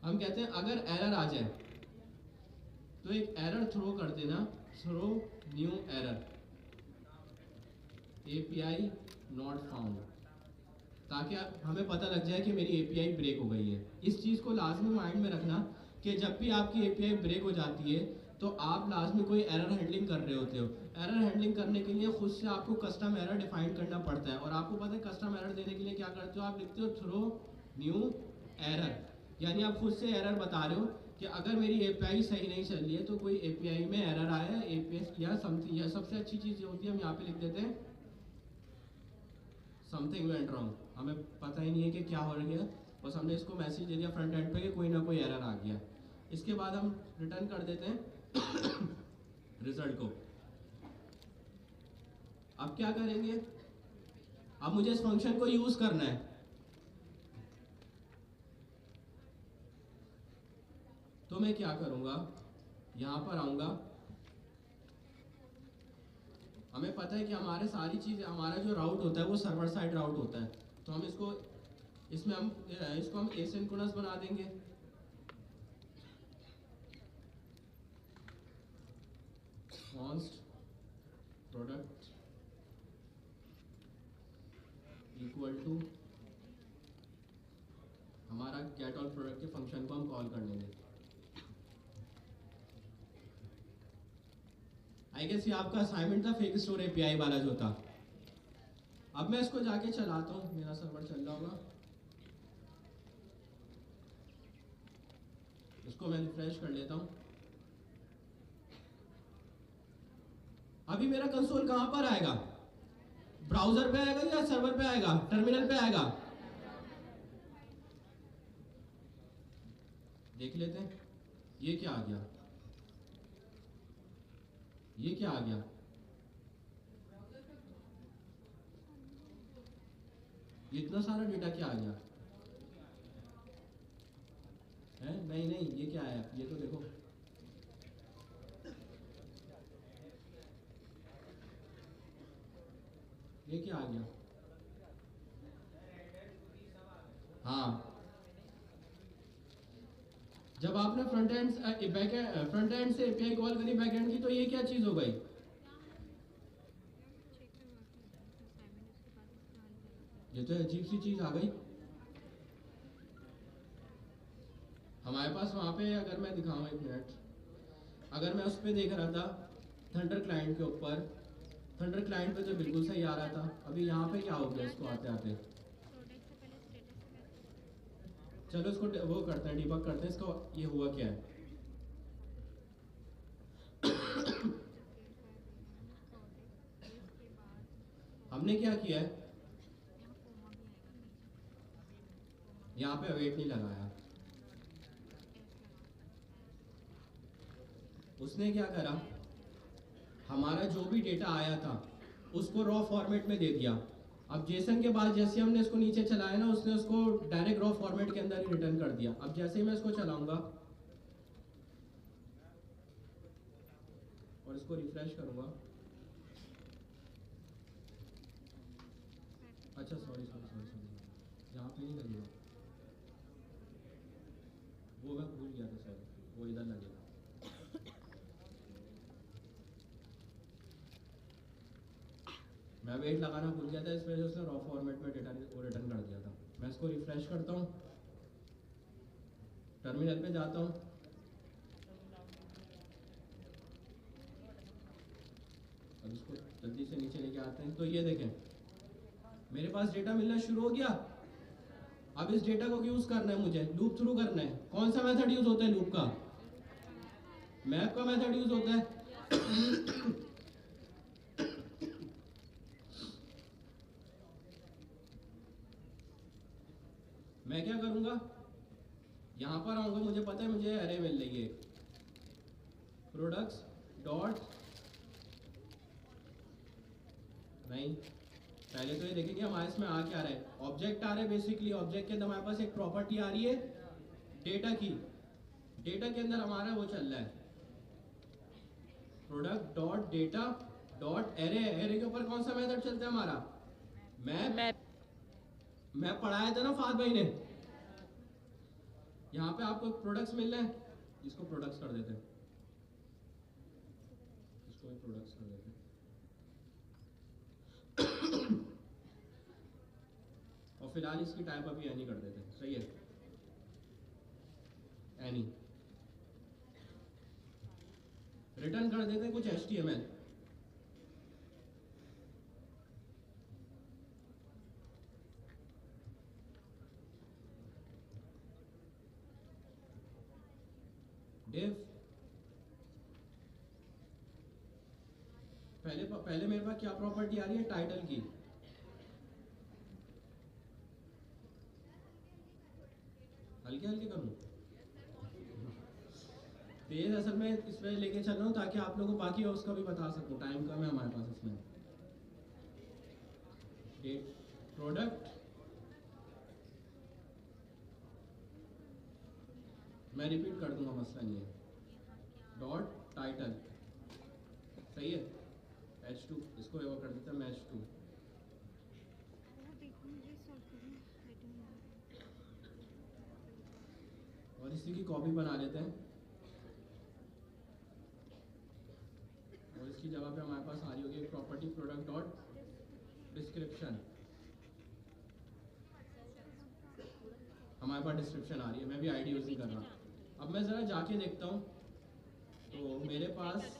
हम कहते हैं अगर एरर आ जाए तो एक एरर थ्रो कर देना, throw new error API not found, ताकि हमें पता लग जाए कि मेरी एपीआई ब्रेक हो गई है। इस चीज़ को लाजमी माइंड में रखना कि जब भी आपकी एपीआई ब्रेक हो जाती है तो आप लास्ट में कोई एरर हैंडलिंग कर रहे होते हो। एरर हैंडलिंग करने के लिए खुद से आपको कस्टम एरर डिफाइन करना पड़ता है, और आपको पता है कस्टम एरर देने के लिए क्या करते हो, आप लिखते हो थ्रो न्यू एरर, यानी आप खुद से एरर बता रहे हो कि अगर मेरी एपीआई सही नहीं चल रही है तो कोई एपीआई में एरर आया है, एपीआई या समथिंग, या सबसे अच्छी चीज़ ये होती है हम यहाँ पे लिख देते हैं समथिंग वेंट रॉन्ग। हमें पता ही नहीं है कि क्या हो रही है, बस हमने इसको मैसेज दे दिया फ्रंट एंड पे कि कोई ना कोई एरर आ गया। इसके बाद हम रिटर्न कर देते हैं रिजल्ट को। अब क्या करेंगे, अब मुझे इस फंक्शन को यूज करना है, तो मैं क्या करूंगा, यहां पर आऊंगा। हमें पता है कि हमारे सारी चीजें, हमारा जो राउट होता है वो सर्वर साइड राउट होता है, तो हम इसको इसको हम एसिंक्रोनस बना देंगे। कॉन्स्ट प्रोडक्ट इक्वल टू हमारा गेट ऑल प्रोडक्ट के फंक्शन को हम कॉल कर लेंगे। आई गेस ये आपका असाइनमेंट था फेक स्टोर एपीआई वाला जो था। अब मैं इसको जाके चलाता हूँ, मेरा सर्वर चल रहा होगा, इसको मैं रिफ्रेश कर लेता हूँ। अभी मेरा कंसोल कहां पर आएगा, ब्राउजर पे आएगा या सर्वर पे आएगा, टर्मिनल पे आएगा, देख लेते हैं। ये क्या आ गया, ये क्या आ गया, इतना सारा डेटा क्या आ गया है? नहीं नहीं, ये क्या है, ये तो देखो, ये क्या आ गया, हाँ। जब आपने फ्रंट एंड से एपीआई कॉल करी बैक एंड की, तो ये क्या चीज हो गई, ये तो अजीब सी चीज आ गई हमारे पास। वहां पे अगर मैं दिखाऊं, एक मिनट, अगर मैं उस पर देख रहा था थंडर क्लाइंट के ऊपर, थंडर क्लाइंट पे तो बिल्कुल सही आ रहा था। अभी यहाँ पे क्या हो गया इसको आते आते, चलो इसको वो करते हैं, डिबग करते हैं इसको, ये हुआ क्या है। हमने क्या किया है, यहाँ पे अवेट नहीं लगाया, उसने क्या करा, हमारा जो भी डेटा आया था उसको रॉ फॉर्मेट में दे दिया। अब जेसन के बाद जैसे हमने इसको नीचे चलाया ना, उसने उसको डायरेक्ट रॉ फॉर्मेट के अंदर ही रिटर्न कर दिया। अब जैसे ही मैं इसको चलाऊंगा और इसको रिफ्रेश करूंगा, अच्छा सॉरी सॉरी सॉरी सॉरी, यहाँ पे नहीं लगेगा, वो मैं भूल गया था, सॉरी, वो इधर लगेगा। मैं वेट लगाना भूल गया था, इस वजह से उसने रॉ फॉर्मेट में डेटा वो रिटर्न कर दिया था। मैं इसको रिफ्रेश करता हूँ, टर्मिनल पे जाता हूँ, अब इसको जल्दी से नीचे लेके आते हैं, तो ये देखें मेरे पास डेटा मिलना शुरू हो गया। अब इस डेटा को यूज करना है, मुझे लूप थ्रू करना है। कौन सा मेथड यूज होता है लूप का, मैप का मेथड यूज होता है। मैं क्या करूंगा, यहां पर आऊंगा, मुझे पता है मुझे अरे मिल रही है, प्रोडक्ट्स डॉट, नहीं, पहले तो ये देखेंगे हमारे इसमें आ क्या रहा है, ऑब्जेक्ट आ रहा है। बेसिकली ऑब्जेक्ट के अंदर हमारे पास एक प्रॉपर्टी आ रही है डेटा की, डेटा के अंदर हमारा वो चल रहा है product dot data dot array. Array के ऊपर कौन सा मेथड चलता है हमारा, मैप। मैं पढ़ाया था ना फाद भाई ने, यहाँ पे आपको प्रोडक्ट्स मिल रहे हैं, इसको प्रोडक्ट्स कर देते हैं, इसको प्रोडक्ट्स कर देते हैं। और फिलहाल इसकी टाइप अभी एनी कर देते हैं, सही है, एनी। रिटर्न कर देते हैं कुछ HTML। डिव पहले मेरे पास क्या प्रॉपर्टी आ रही है, टाइटल की। हल्के हल्के करूँ तेज, असल में इसमें लेके चल रहा हूँ ताकि आप लोगों को बाकी उसका भी बता सकूँ। टाइम कम है हमारे पास इसमें। प्रोडक्ट मैं रिपीट कर दूंगा, मसला नहीं है। डॉट टाइटल, सही है। H2 इसको एवो कर देता मैं H2। और इसी की कॉपी बना लेते हैं और इसकी जगह पे हमारे पास आ रही होगी एक प्रॉपर्टी प्रोडक्ट डॉट डिस्क्रिप्शन। हमारे पास डिस्क्रिप्शन आ रही है, मैं भी आईडी यूजिंग कर रहा हूँ। अब मैं ज़रा जाके देखता हूँ तो मेरे पास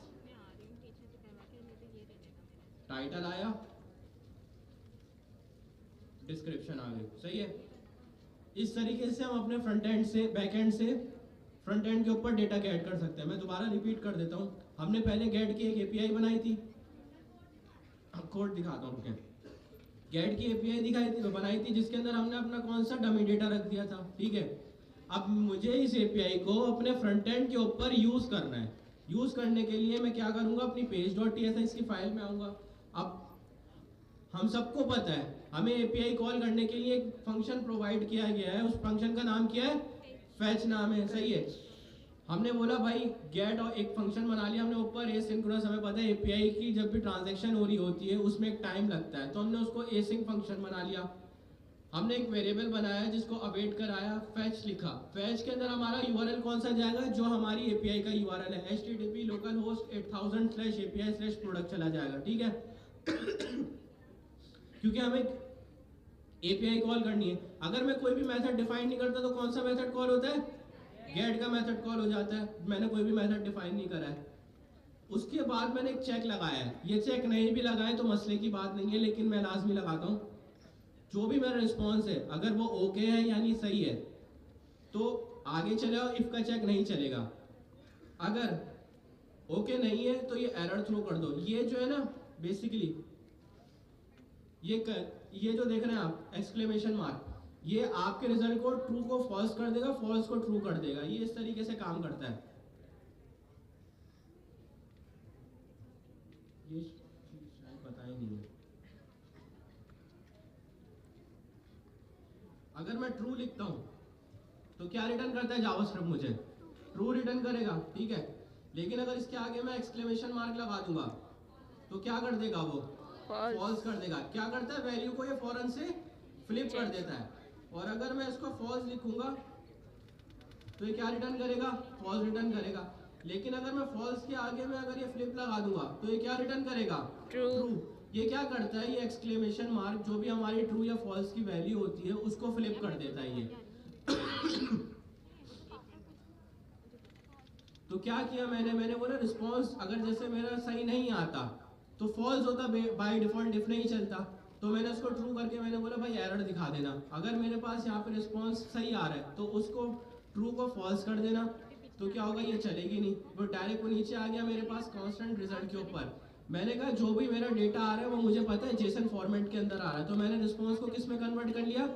टाइटल आया, डिस्क्रिप्शन आ गई, सही है। इस तरीके से हम अपने फ्रंट एंड से बैक एंड से फ्रंट एंड के ऊपर डेटा गेट कर सकते हैं। मैं दोबारा रिपीट कर देता हूँ। हमने पहले गेट की एक एपीआई बनाई थी, कोड दिखाता हूँ। गेट की एपीआई बनाई थी जिसके अंदर हमने अपना कौन सा डमी डेटा रख दिया था, ठीक है। अब मुझे इस एपीआई को अपने फ्रंट एंड के ऊपर यूज करना है। यूज करने के लिए मैं क्या करूंगा, अपनी page.tsx की फाइल में आऊंगा। अब हम सबको पता है हमें एपीआई कॉल करने के लिए एक फंक्शन प्रोवाइड किया गया है, उस फंक्शन का नाम क्या है, फैच नाम है, सही है। हमने बोला भाई गेट और एक फंक्शन बना लिया हमने ऊपर एसिंक्रोनस। हमें पता है एपीआई की जब भी ट्रांजैक्शन हो रही होती है उसमें एक टाइम लगता है, तो हमने उसको एसिंक फंक्शन बना लिया। हमने एक वेरिएबल बनाया जिसको अवेट कराया, फैच लिखा। फैच के अंदर हमारा यूआरएल कौन सा जाएगा, जो हमारी एपीआई का यूआरएल है, http localhost 8000/API/product चला जाएगा, ठीक है। क्योंकि हमें एपीआई कॉल करनी है। अगर मैं कोई भी मेथड डिफाइन नहीं करता तो कौन सा मेथड कॉल होता है, गेट का मेथड कॉल हो जाता है। मैंने कोई भी मेथड डिफाइन नहीं करा है। उसके बाद मैंने एक चेक लगाया है। ये चेक नहीं भी लगाए तो मसले की बात नहीं है, लेकिन मैं लाजमी लगाता हूँ। जो भी मेरा रिस्पॉन्स है अगर वो ओके है यानी सही है तो आगे चलेगा, इफ का चेक नहीं चलेगा। अगर ओके नहीं है तो ये एरर थ्रो कर दो। ये जो है ना बेसिकली ये जो देख रहे हैं आप एक्सक्लेमेशन मार्क, ये आपके रिजल्ट को ट्रू को फॉल्स कर देगा, फॉल्स को ट्रू कर देगा। ये इस तरीके से काम करता है। ये शायद पता ही नहीं है। अगर मैं ट्रू लिखता हूं तो क्या रिटर्न करता है जावास्क्रिप्ट, मुझे ट्रू रिटर्न करेगा, ठीक है। लेकिन अगर इसके आगे मैं एक्सक्लेमेशन मार्क लगा दूंगा तो क्या कर देगा, वो फॉल्स कर देगा। क्या करता है, वैल्यू को ये फौरन से फ्लिप कर देता है। और अगर मैं इसको फॉल्स लिखूंगा तो ये क्या रिटर्न करेगा, फॉल्स रिटर्न करेगा। लेकिन अगर मैं फॉल्स के आगे में अगर ये फ्लिप लगा दूंगा तो ये क्या रिटर्न करेगा, ट्रू। ये क्या करता है, ये एक्सक्लेमेशन मार्क जो भी हमारी ट्रू या फॉल्स की वैल्यू होती है उसको फ्लिप कर देता है ये। तो क्या किया मैंने बोला रिस्पॉन्स अगर जैसे मेरा सही नहीं आता तो फॉल्स होता, बाय डिफॉल्ट इफ नहीं चलता। तो मैंने उसको ट्रू करके मैंने बोला भाई एरर दिखा देना। अगर मेरे पास यहाँ पे रिस्पॉन्स सही आ रहा है तो उसको ट्रू को फॉल्स कर देना। तो क्या होगा, ये चलेगी नहीं, वो डायरेक्ट वो नीचे आ गया मेरे पास कांस्टेंट रिजल्ट के ऊपर। मैंने कहा जो भी मेरा डेटा आ रहा है वो मुझे पता है जेसन फॉर्मेट के अंदर आ रहा है, तो मैंने रिस्पॉन्स को किस में कन्वर्ट कर लिया,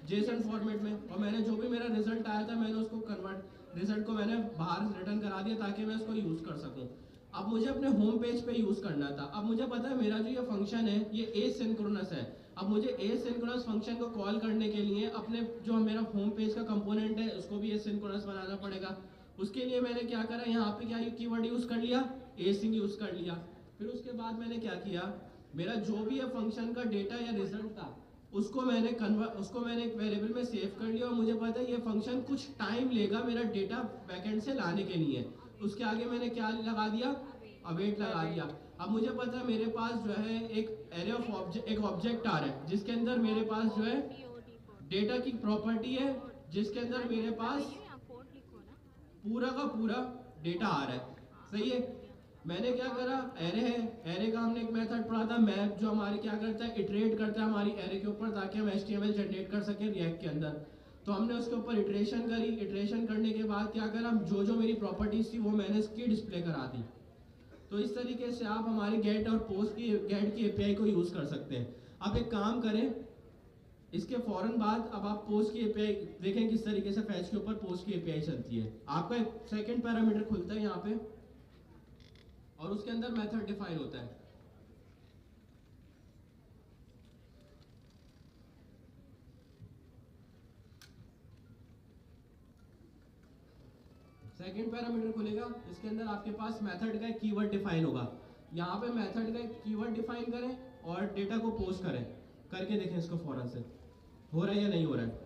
जेसन फॉर्मेट में। और मैंने जो भी मेरा रिजल्ट आया था मैंने उसको रिजल्ट को मैंने बाहर रिटर्न करा दिया ताकि मैं उसको यूज कर सकूं। अब मुझे अपने होम पेज पे यूज करना था। अब मुझे पता है मेरा जो ये फंक्शन है ये एसिंक्रोनस है। अब मुझे एसिंक्रोनस फंक्शन को कॉल करने के लिए अपने जो मेरा होम पेज का कंपोनेंट है उसको भी एसिंक्रोनस बनाना पड़ेगा। उसके लिए मैंने क्या करा, यहाँ पे क्या कीवर्ड यूज कर लिया, एसिंक यूज कर लिया। फिर उसके बाद मैंने क्या किया, मेरा जो भी है फंक्शन का डेटा या रिजल्ट था उसको मैंने एक वेरिएबल में सेव कर लिया। और मुझे पता है ये फंक्शन कुछ टाइम लेगा मेरा डेटा बैकएंड से लाने के लिए। उसके आगे मैंने क्या लगा दिया, अवेट लगा दिया। अब मुझे पता है मेरे पास जो है एक एरे ऑफ ऑब्जेक्ट आ रहा है जिसके अंदर मेरे पास जो है डेटा की प्रॉपर्टी है, जिसके अंदर मेरे पास पूरा का पूरा डेटा आ रहा है, सही है। मैंने क्या करा, एरे है, एरे का हमने एक मेथड पढ़ा था मैप, जो हमारे क्या करता है, इटरेट करता है हमारी एरे के ऊपर ताकि हम HTML जनरेट कर सकें रिएक्ट के अंदर। तो हमने उसके ऊपर इटरेशन करी, इटरेशन करने के बाद क्या करा, जो जो मेरी प्रॉपर्टीज थी वो मैंने इसकी डिस्प्ले करा दी। तो इस तरीके से आप हमारे गेट और पोस्ट की गेट की API को यूज़ कर सकते हैं। आप एक काम करें, इसके फौरन बाद अब आप पोस्ट की API देखें किस तरीके से फैच के ऊपर पोस्ट की API चलती है। आपका एक सेकंड पैरामीटर खुलता है यहाँ पे और उसके अंदर मेथड डिफाइन होता है। सेकंड पैरामीटर खुलेगा, इसके अंदर आपके पास मेथड का एक कीवर्ड डिफाइन होगा। यहाँ पे मेथड का एक कीवर्ड डिफाइन करें और डेटा को पोस्ट करें, करके देखें इसको फौरन से हो रहा है या नहीं हो रहा है।